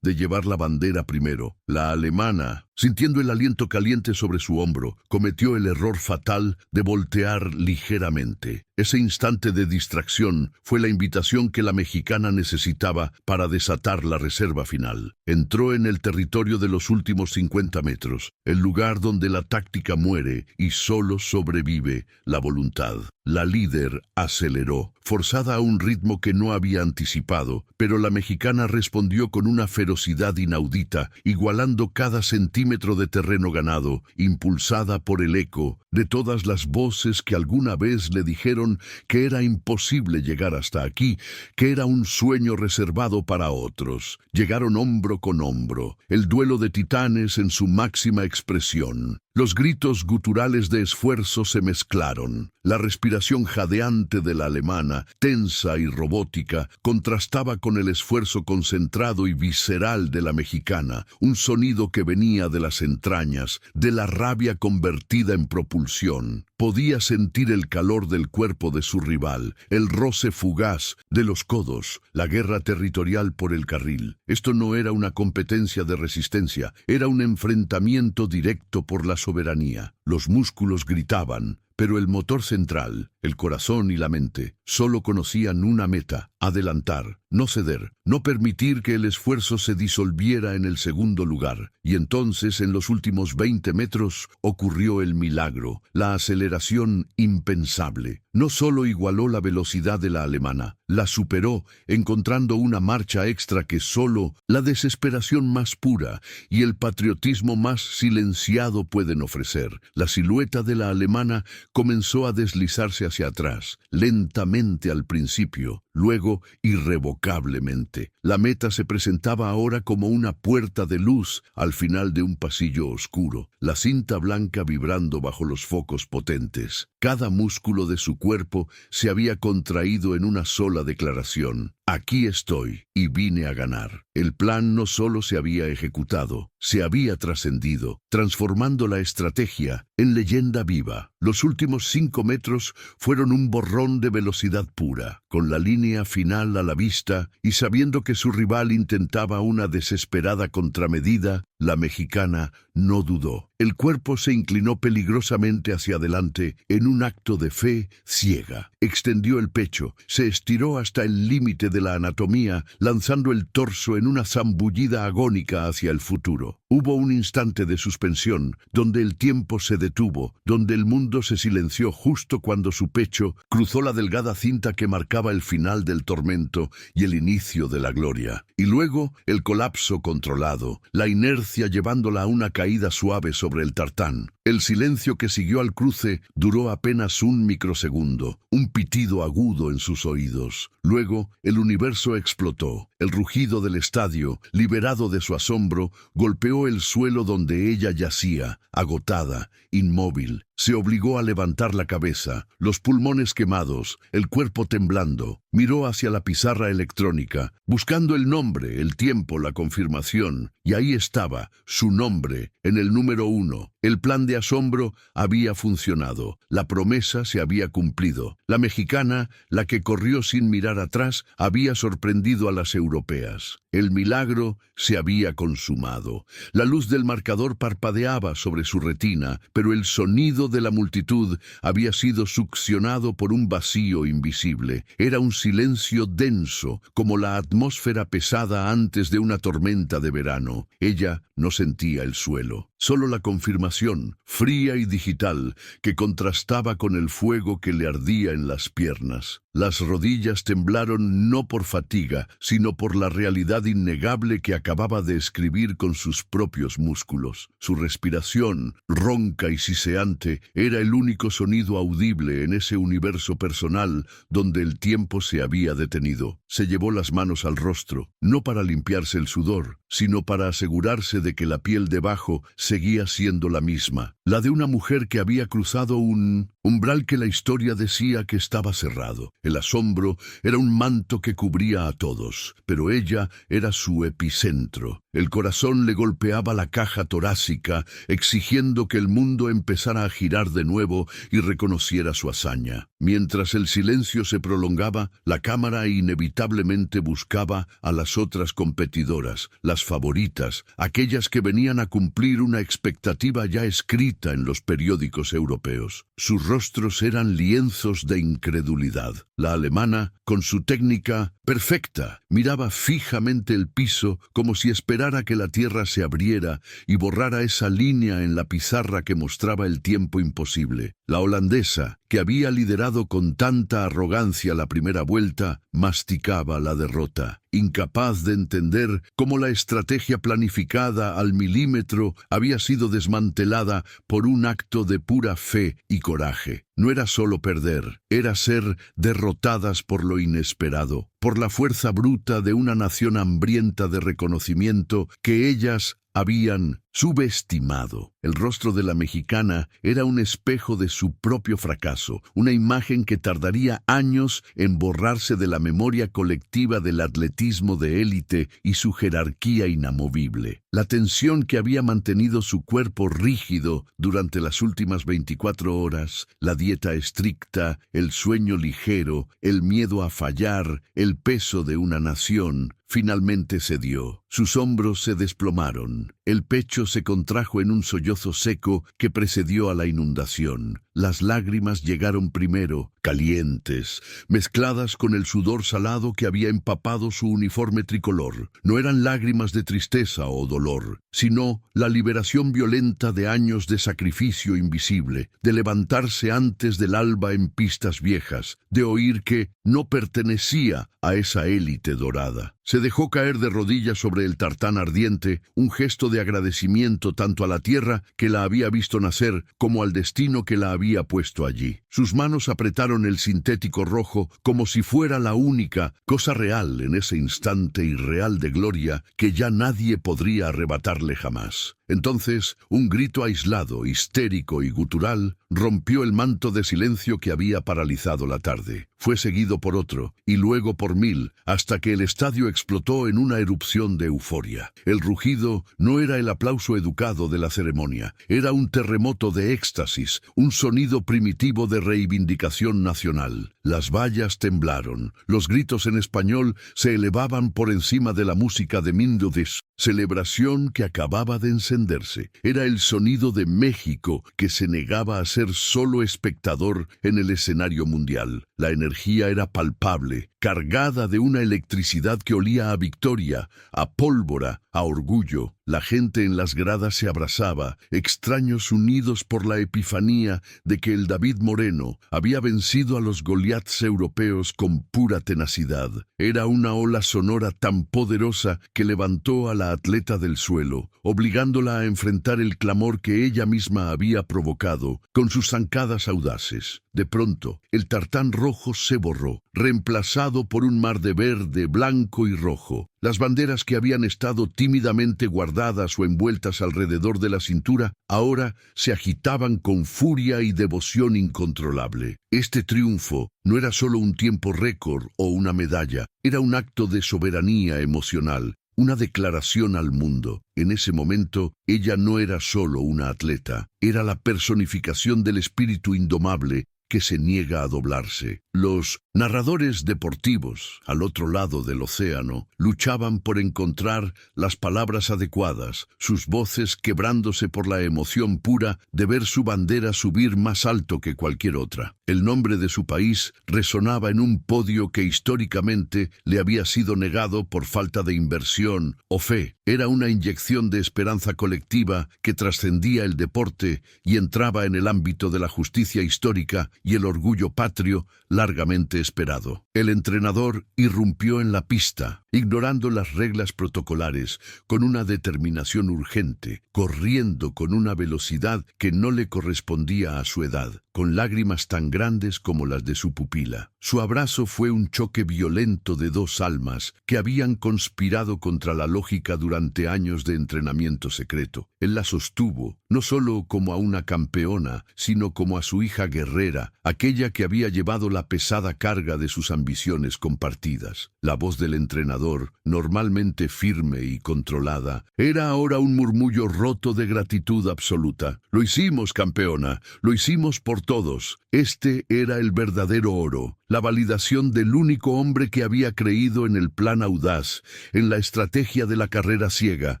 de llevar la bandera primero. La alemana, sintiendo el aliento caliente sobre su hombro, cometió el error fatal de voltear ligeramente. Ese instante de distracción fue la invitación que la mexicana necesitaba para desatar la reserva final. Entró en el territorio de los últimos 50 metros, el lugar donde la táctica muere y solo sobrevive la voluntad. La líder aceleró, forzada a un ritmo que no había anticipado, pero la mexicana respondió con una ferocidad inaudita, igualando cada centímetro de terreno ganado, impulsada por el eco de todas las voces que alguna vez le dijeron que era imposible llegar hasta aquí, que era un sueño reservado para otros. Llegaron hombro con hombro, el duelo de titanes en su máxima expresión. Los gritos guturales de esfuerzo se mezclaron. La respiración jadeante de la alemana, tensa y robótica, contrastaba con el esfuerzo concentrado y visceral de la mexicana, un sonido que venía de las entrañas, de la rabia convertida en propulsión. Podía sentir el calor del cuerpo de su rival, el roce fugaz de los codos, la guerra territorial por el carril. Esto no era una competencia de resistencia, era un enfrentamiento directo por la soberanía. Los músculos gritaban, pero el motor central, el corazón y la mente, solo conocían una meta: adelantar, no ceder, no permitir que el esfuerzo se disolviera en el segundo lugar. Y entonces, en los últimos 20 metros, ocurrió el milagro, la aceleración impensable. No solo igualó la velocidad de la alemana, la superó, encontrando una marcha extra que solo la desesperación más pura y el patriotismo más silenciado pueden ofrecer. La silueta de la alemana comenzó a deslizarse hacia atrás, lentamente al principio, luego irrevocablemente. La meta se presentaba ahora como una puerta de luz al final de un pasillo oscuro, la cinta blanca vibrando bajo los focos potentes. Cada músculo de su cuerpo se había contraído en una sola declaración: aquí estoy y vine a ganar. El plan no solo se había ejecutado, se había trascendido, transformando la estrategia en leyenda viva. Los últimos 5 metros fueron un borrón de velocidad pura, con la línea final a la vista y sabiendo que su rival intentaba una desesperada contramedida, la mexicana no dudó. El cuerpo se inclinó peligrosamente hacia adelante en un acto de fe ciega. Extendió el pecho, se estiró hasta el límite de la anatomía, lanzando el torso en una zambullida agónica hacia el futuro. Hubo un instante de suspensión, donde el tiempo se detuvo, donde el mundo se silenció justo cuando su pecho cruzó la delgada cinta que marcaba el final del tormento y el inicio de la gloria. Y luego, el colapso controlado, la inercia llevándola a una caída suave sobre el tartán. El silencio que siguió al cruce duró apenas 1 microsegundo, un pitido agudo en sus oídos. Luego, el universo explotó. El rugido del estadio, liberado de su asombro, golpeó el suelo donde ella yacía, agotada, inmóvil. Se obligó a levantar la cabeza, los pulmones quemados, el cuerpo temblando. Miró hacia la pizarra electrónica, buscando el nombre, el tiempo, la confirmación. Y ahí estaba, su nombre, en el número 1. El plan de asombro había funcionado. La promesa se había cumplido. La mexicana, la que corrió sin mirar atrás, había sorprendido a las europeas. El milagro se había consumado. La luz del marcador parpadeaba sobre su retina, pero el sonido de la multitud había sido succionado por un vacío invisible. Era un silencio denso, como la atmósfera pesada antes de una tormenta de verano. Ella no sentía el suelo, solo la confirmación, fría y digital, que contrastaba con el fuego que le ardía en las piernas. Las rodillas temblaron no por fatiga, sino por la realidad innegable que acababa de escribir con sus propios músculos. Su respiración, ronca y siseante, era el único sonido audible en ese universo personal donde el tiempo se había detenido. Se llevó las manos al rostro, no para limpiarse el sudor, sino para asegurarse de que la piel debajo seguía siendo la misma, la de una mujer que había cruzado un umbral que la historia decía que estaba cerrado. El asombro era un manto que cubría a todos, pero ella era su epicentro. El corazón le golpeaba la caja torácica, exigiendo que el mundo empezara a girar de nuevo y reconociera su hazaña. Mientras el silencio se prolongaba, la cámara inevitablemente buscaba a las otras competidoras, las favoritas, aquellas que venían a cumplir una expectativa ya escrita en los periódicos europeos. Sus rostros eran lienzos de incredulidad. La alemana, con su técnica perfecta, miraba fijamente el piso como si esperara que la tierra se abriera y borrara esa línea en la pizarra que mostraba el tiempo imposible. La holandesa, que había liderado con tanta arrogancia la primera vuelta, masticaba la derrota, incapaz de entender cómo la estrategia planificada al milímetro había sido desmantelada por un acto de pura fe y coraje. No era solo perder, era ser derrotadas por lo inesperado, por la fuerza bruta de una nación hambrienta de reconocimiento que ellas habían subestimado. El rostro de la mexicana era un espejo de su propio fracaso, una imagen que tardaría años en borrarse de la memoria colectiva del atletismo de élite y su jerarquía inamovible. La tensión que había mantenido su cuerpo rígido durante las últimas 24 horas, la dieta estricta, el sueño ligero, el miedo a fallar, el peso de una nación, finalmente cedió. Sus hombros se desplomaron. El pecho se contrajo en un sollozo seco que precedió a la inundación. Las lágrimas llegaron primero, calientes, mezcladas con el sudor salado que había empapado su uniforme tricolor. No eran lágrimas de tristeza o dolor, sino la liberación violenta de años de sacrificio invisible, de levantarse antes del alba en pistas viejas, de oír que no pertenecía a esa élite dorada. Se dejó caer de rodillas sobre el tartán ardiente, un gesto de agradecimiento tanto a la tierra que la había visto nacer como al destino que la había puesto allí. Sus manos apretaron el sintético rojo como si fuera la única cosa real en ese instante irreal de gloria que ya nadie podría arrebatarle jamás. Entonces, un grito aislado, histérico y gutural rompió el manto de silencio que había paralizado la tarde. Fue seguido por otro, y luego por 1000, hasta que el estadio explotó en una erupción de euforia. El rugido no era el aplauso educado de la ceremonia, era un terremoto de éxtasis, un sonido primitivo de reivindicación nacional. Las vallas temblaron, los gritos en español se elevaban por encima de la música de Mindudis, celebración que acababa de encenderse. Era el sonido de México que se negaba a ser solo espectador en el escenario mundial. La energía era palpable, cargada de una electricidad que olía a victoria, a pólvora, a orgullo. La gente en las gradas se abrazaba, extraños unidos por la epifanía de que el David Moreno había vencido a los Goliaths europeos con pura tenacidad. Era una ola sonora tan poderosa que levantó a la atleta del suelo, obligándola a enfrentar el clamor que ella misma había provocado con sus zancadas audaces. De pronto, el tartán rojo se borró, reemplazado por un mar de verde, blanco y rojo. Las banderas que habían estado tímidamente guardadas o envueltas alrededor de la cintura, ahora se agitaban con furia y devoción incontrolable. Este triunfo no era solo un tiempo récord o una medalla, era un acto de soberanía emocional, una declaración al mundo. En ese momento, ella no era solo una atleta, era la personificación del espíritu indomable que se niega a doblarse. Los narradores deportivos, al otro lado del océano, luchaban por encontrar las palabras adecuadas, sus voces quebrándose por la emoción pura de ver su bandera subir más alto que cualquier otra. El nombre de su país resonaba en un podio que históricamente le había sido negado por falta de inversión o fe. Era una inyección de esperanza colectiva que trascendía el deporte y entraba en el ámbito de la justicia histórica y el orgullo patrio. La largamente esperado. El entrenador irrumpió en la pista, ignorando las reglas protocolares, con una determinación urgente, corriendo con una velocidad que no le correspondía a su edad, con lágrimas tan grandes como las de su pupila. Su abrazo fue un choque violento de dos almas que habían conspirado contra la lógica durante años de entrenamiento secreto. Él la sostuvo, no solo como a una campeona, sino como a su hija guerrera, aquella que había llevado la pesada carga de sus ambiciones compartidas. La voz del entrenador, normalmente firme y controlada, era ahora un murmullo roto de gratitud absoluta. «Lo hicimos, campeona, lo hicimos por todos». Este era el verdadero oro, la validación del único hombre que había creído en el plan audaz, en la estrategia de la carrera ciega,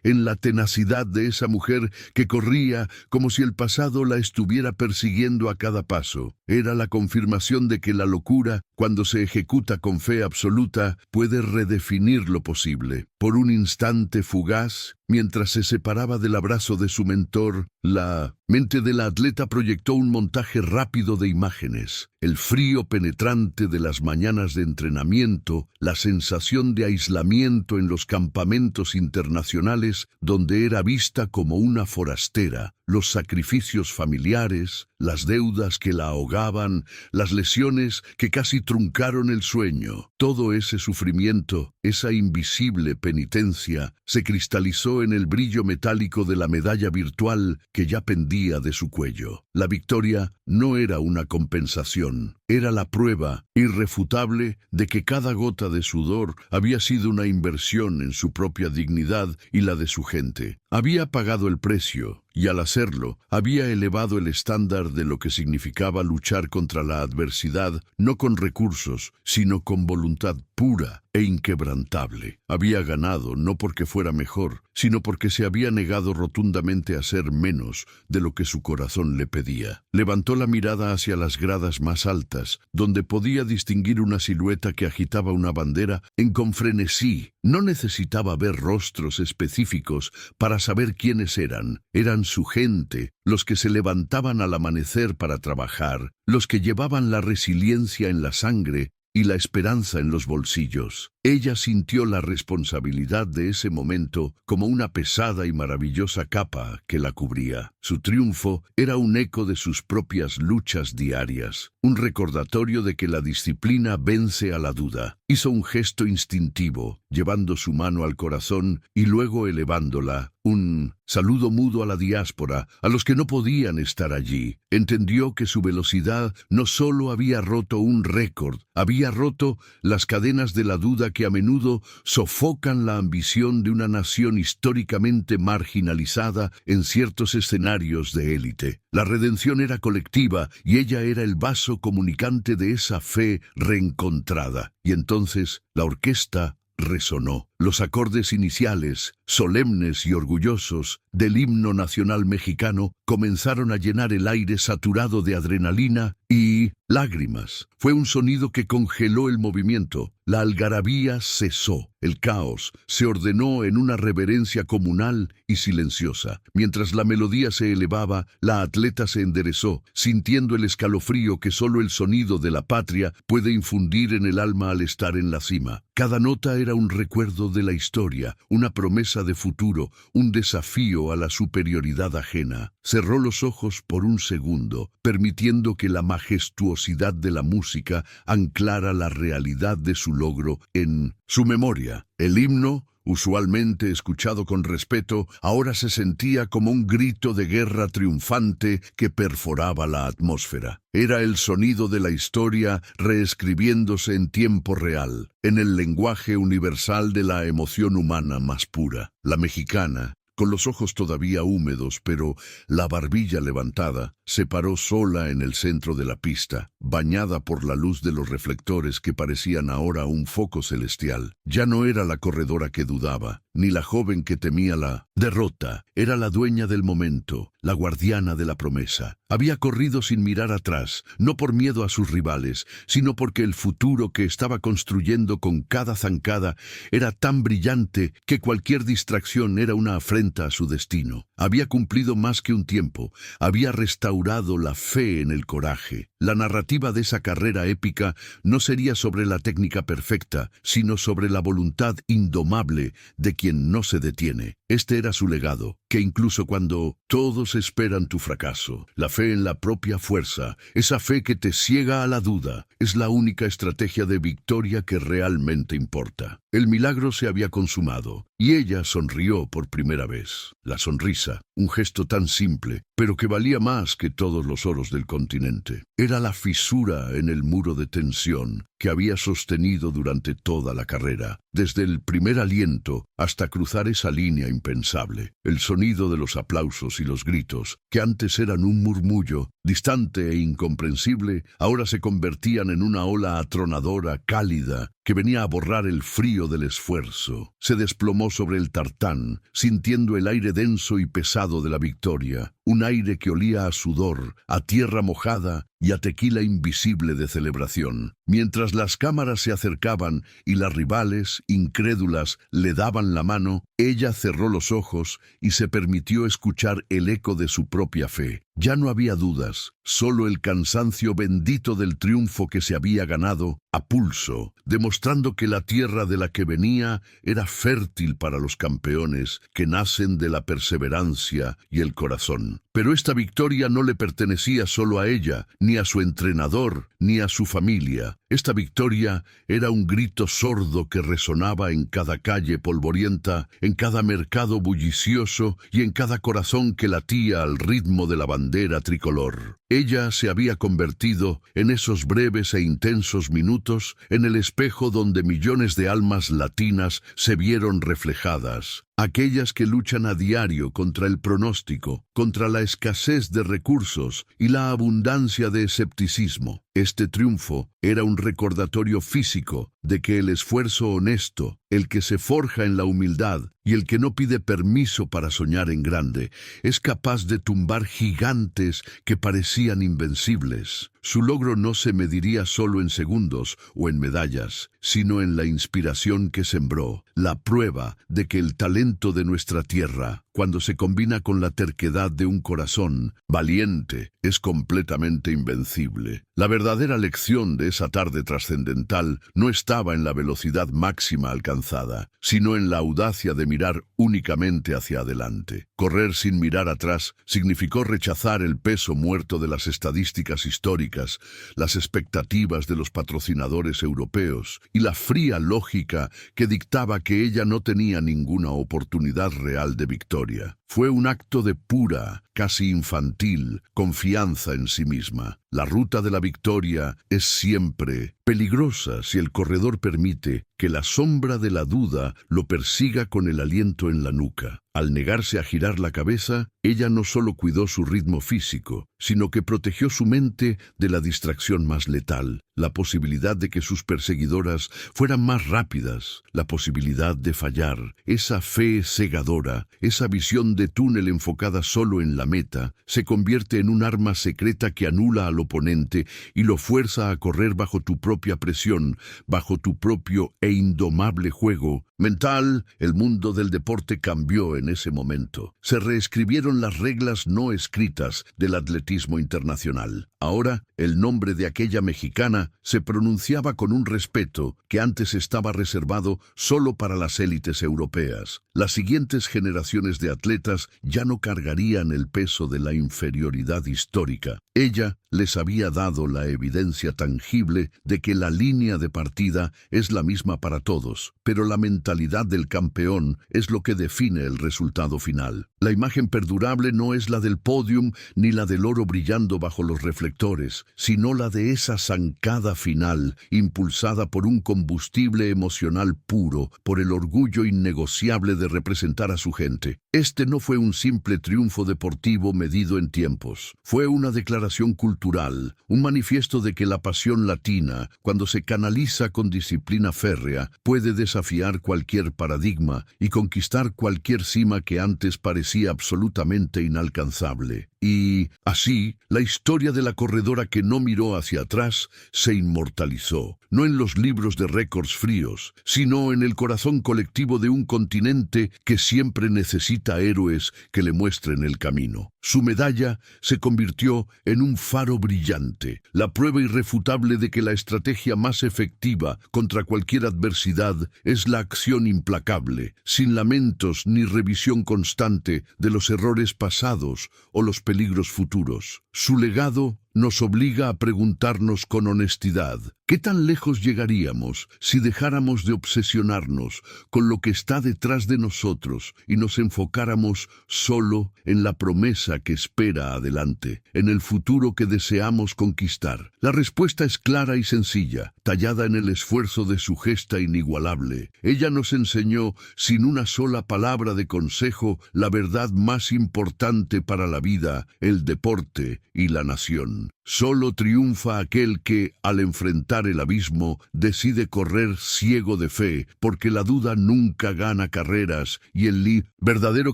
en la tenacidad de esa mujer que corría como si el pasado la estuviera persiguiendo a cada paso. Era la confirmación de que la locura, cuando se ejecuta con fe absoluta, puede redefinir lo posible. Por un instante fugaz, mientras se separaba del abrazo de su mentor, la mente de la atleta proyectó un montaje rápido de imágenes. El frío penetrante de las mañanas de entrenamiento, la sensación de aislamiento en los campamentos internacionales donde era vista como una forastera, los sacrificios familiares, las deudas que la ahogaban, las lesiones que casi truncaron el sueño. Todo ese sufrimiento, esa invisible penitencia, se cristalizó en el brillo metálico de la medalla virtual que ya pendía de su cuello. La victoria no era una compensación, era la prueba irrefutable de que cada gota de sudor había sido una inversión en su propia dignidad y la de su gente. Había pagado el precio, y al hacerlo, había elevado el estándar de lo que significaba luchar contra la adversidad, no con recursos, sino con voluntad pura e inquebrantable. Había ganado no porque fuera mejor, sino porque se había negado rotundamente a ser menos de lo que su corazón le pedía. Levantó la mirada hacia las gradas más altas, donde podía distinguir una silueta que agitaba una bandera con frenesí. No necesitaba ver rostros específicos para saber quiénes eran. Eran su gente, los que se levantaban al amanecer para trabajar, los que llevaban la resiliencia en la sangre y la esperanza en los bolsillos. Ella sintió la responsabilidad de ese momento como una pesada y maravillosa capa que la cubría. Su triunfo era un eco de sus propias luchas diarias, un recordatorio de que la disciplina vence a la duda. Hizo un gesto instintivo, llevando su mano al corazón y luego elevándola, un saludo mudo a la diáspora, a los que no podían estar allí. Entendió que su velocidad no solo había roto un récord, había roto las cadenas de la duda que a menudo sofocan la ambición de una nación históricamente marginalizada en ciertos escenarios de élite. La redención era colectiva y ella era el vaso comunicante de esa fe reencontrada. Y entonces la orquesta resonó. Los acordes iniciales, solemnes y orgullosos, del himno nacional mexicano comenzaron a llenar el aire saturado de adrenalina y lágrimas. Fue un sonido que congeló el movimiento. La algarabía cesó. El caos se ordenó en una reverencia comunal y silenciosa. Mientras la melodía se elevaba, la atleta se enderezó, sintiendo el escalofrío que solo el sonido de la patria puede infundir en el alma al estar en la cima. Cada nota era un recuerdo de la historia, una promesa de futuro, un desafío a la superioridad ajena. Cerró los ojos por un segundo, permitiendo que la majestuosidad de la música anclara la realidad de su logro en su memoria. El himno, usualmente escuchado con respeto, ahora se sentía como un grito de guerra triunfante que perforaba la atmósfera. Era el sonido de la historia reescribiéndose en tiempo real, en el lenguaje universal de la emoción humana más pura. La mexicana, con los ojos todavía húmedos, pero la barbilla levantada, se paró sola en el centro de la pista, bañada por la luz de los reflectores que parecían ahora un foco celestial. Ya no era la corredora que dudaba, ni la joven que temía la derrota. Era la dueña del momento, la guardiana de la promesa. Había corrido sin mirar atrás, no por miedo a sus rivales, sino porque el futuro que estaba construyendo con cada zancada era tan brillante que cualquier distracción era una afrenta a su destino. Había cumplido más que un tiempo, había restaurado la fe en el coraje. La narrativa de esa carrera épica no sería sobre la técnica perfecta, sino sobre la voluntad indomable de quien no se detiene. Este era su legado, que incluso cuando todos esperan tu fracaso, la fe en la propia fuerza, esa fe que te ciega a la duda, es la única estrategia de victoria que realmente importa. El milagro se había consumado, y ella sonrió por primera vez. La sonrisa, un gesto tan simple, pero que valía más que todos los oros del continente. Era la fisura en el muro de tensión que había sostenido durante toda la carrera, desde el primer aliento hasta cruzar esa línea impensable. El sonido de los aplausos y los gritos, que antes eran un murmullo, distante e incomprensible, ahora se convertían en una ola atronadora, cálida, que venía a borrar el frío del esfuerzo. Se desplomó sobre el tartán, sintiendo el aire denso y pesado de la victoria, un aire que olía a sudor, a tierra mojada y a tequila invisible de celebración. Mientras las cámaras se acercaban y las rivales, incrédulas, le daban la mano, ella cerró los ojos y se permitió escuchar el eco de su propia fe. Ya no había dudas, solo el cansancio bendito del triunfo que se había ganado a pulso, demostrando que la tierra de la que venía era fértil para los campeones que nacen de la perseverancia y el corazón. Pero esta victoria no le pertenecía solo a ella, ni a su entrenador, ni a su familia. Esta victoria era un grito sordo que resonaba en cada calle polvorienta, en cada mercado bullicioso y en cada corazón que latía al ritmo de la bandera tricolor. Ella se había convertido, en esos breves e intensos minutos, en el espejo donde millones de almas latinas se vieron reflejadas. Aquellas que luchan a diario contra el pronóstico, contra la escasez de recursos y la abundancia de escepticismo. Este triunfo era un recordatorio físico de que el esfuerzo honesto, el que se forja en la humildad y el que no pide permiso para soñar en grande, es capaz de tumbar gigantes que parecían invencibles. Su logro no se mediría solo en segundos o en medallas, sino en la inspiración que sembró, la prueba de que el talento de nuestra tierra, cuando se combina con la terquedad de un corazón valiente, es completamente invencible. La verdadera lección de esa tarde trascendental no estaba en la velocidad máxima alcanzada, sino en la audacia de mirar únicamente hacia adelante. Correr sin mirar atrás significó rechazar el peso muerto de las estadísticas históricas, las expectativas de los patrocinadores europeos y la fría lógica que dictaba que ella no tenía ninguna oportunidad real de victoria. Fue un acto de pura, casi infantil, confianza en sí misma. La ruta de la victoria es siempre peligrosa si el corredor permite que la sombra de la duda lo persiga con el aliento en la nuca. Al negarse a girar la cabeza, ella no solo cuidó su ritmo físico, sino que protegió su mente de la distracción más letal, la posibilidad de que sus perseguidoras fueran más rápidas, la posibilidad de fallar, esa fe cegadora, esa visión de túnel enfocada solo en la meta, se convierte en un arma secreta que anula al oponente y lo fuerza a correr bajo tu propia presión, bajo tu propio e indomable juego mental. El mundo del deporte cambió en ese momento. Se reescribieron las reglas no escritas del atletismo internacional. Ahora, el nombre de aquella mexicana se pronunciaba con un respeto que antes estaba reservado solo para las élites europeas. Las siguientes generaciones de atletas ya no cargarían el peso de la inferioridad histórica. Ella les había dado la evidencia tangible de que la línea de partida es la misma para todos, pero la mentalidad del campeón es lo que define el resultado final. La imagen perdurable no es la del podium ni la del oro brillando bajo los reflectores, sino la de esa zancada final, impulsada por un combustible emocional puro, por el orgullo innegociable de representar a su gente. Este no fue un simple triunfo deportivo medido en tiempos, fue una declaración cultural natural, un manifiesto de que la pasión latina, cuando se canaliza con disciplina férrea, puede desafiar cualquier paradigma y conquistar cualquier cima que antes parecía absolutamente inalcanzable. Y, así, la historia de la corredora que no miró hacia atrás se inmortalizó, no en los libros de récords fríos, sino en el corazón colectivo de un continente que siempre necesita héroes que le muestren el camino. Su medalla se convirtió en un faro brillante, la prueba irrefutable de que la estrategia más efectiva contra cualquier adversidad es la acción implacable, sin lamentos ni revisión constante de los errores pasados o los peligros futuros. Su legado nos obliga a preguntarnos con honestidad, ¿qué tan lejos llegaríamos si dejáramos de obsesionarnos con lo que está detrás de nosotros y nos enfocáramos solo en la promesa que espera adelante, en el futuro que deseamos conquistar? La respuesta es clara y sencilla, tallada en el esfuerzo de su gesta inigualable. Ella nos enseñó, sin una sola palabra de consejo, la verdad más importante para la vida, el deporte y la nación. Solo triunfa aquel que, al enfrentar el abismo, decide correr ciego de fe, porque la duda nunca gana carreras y el verdadero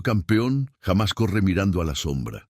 campeón jamás corre mirando a la sombra.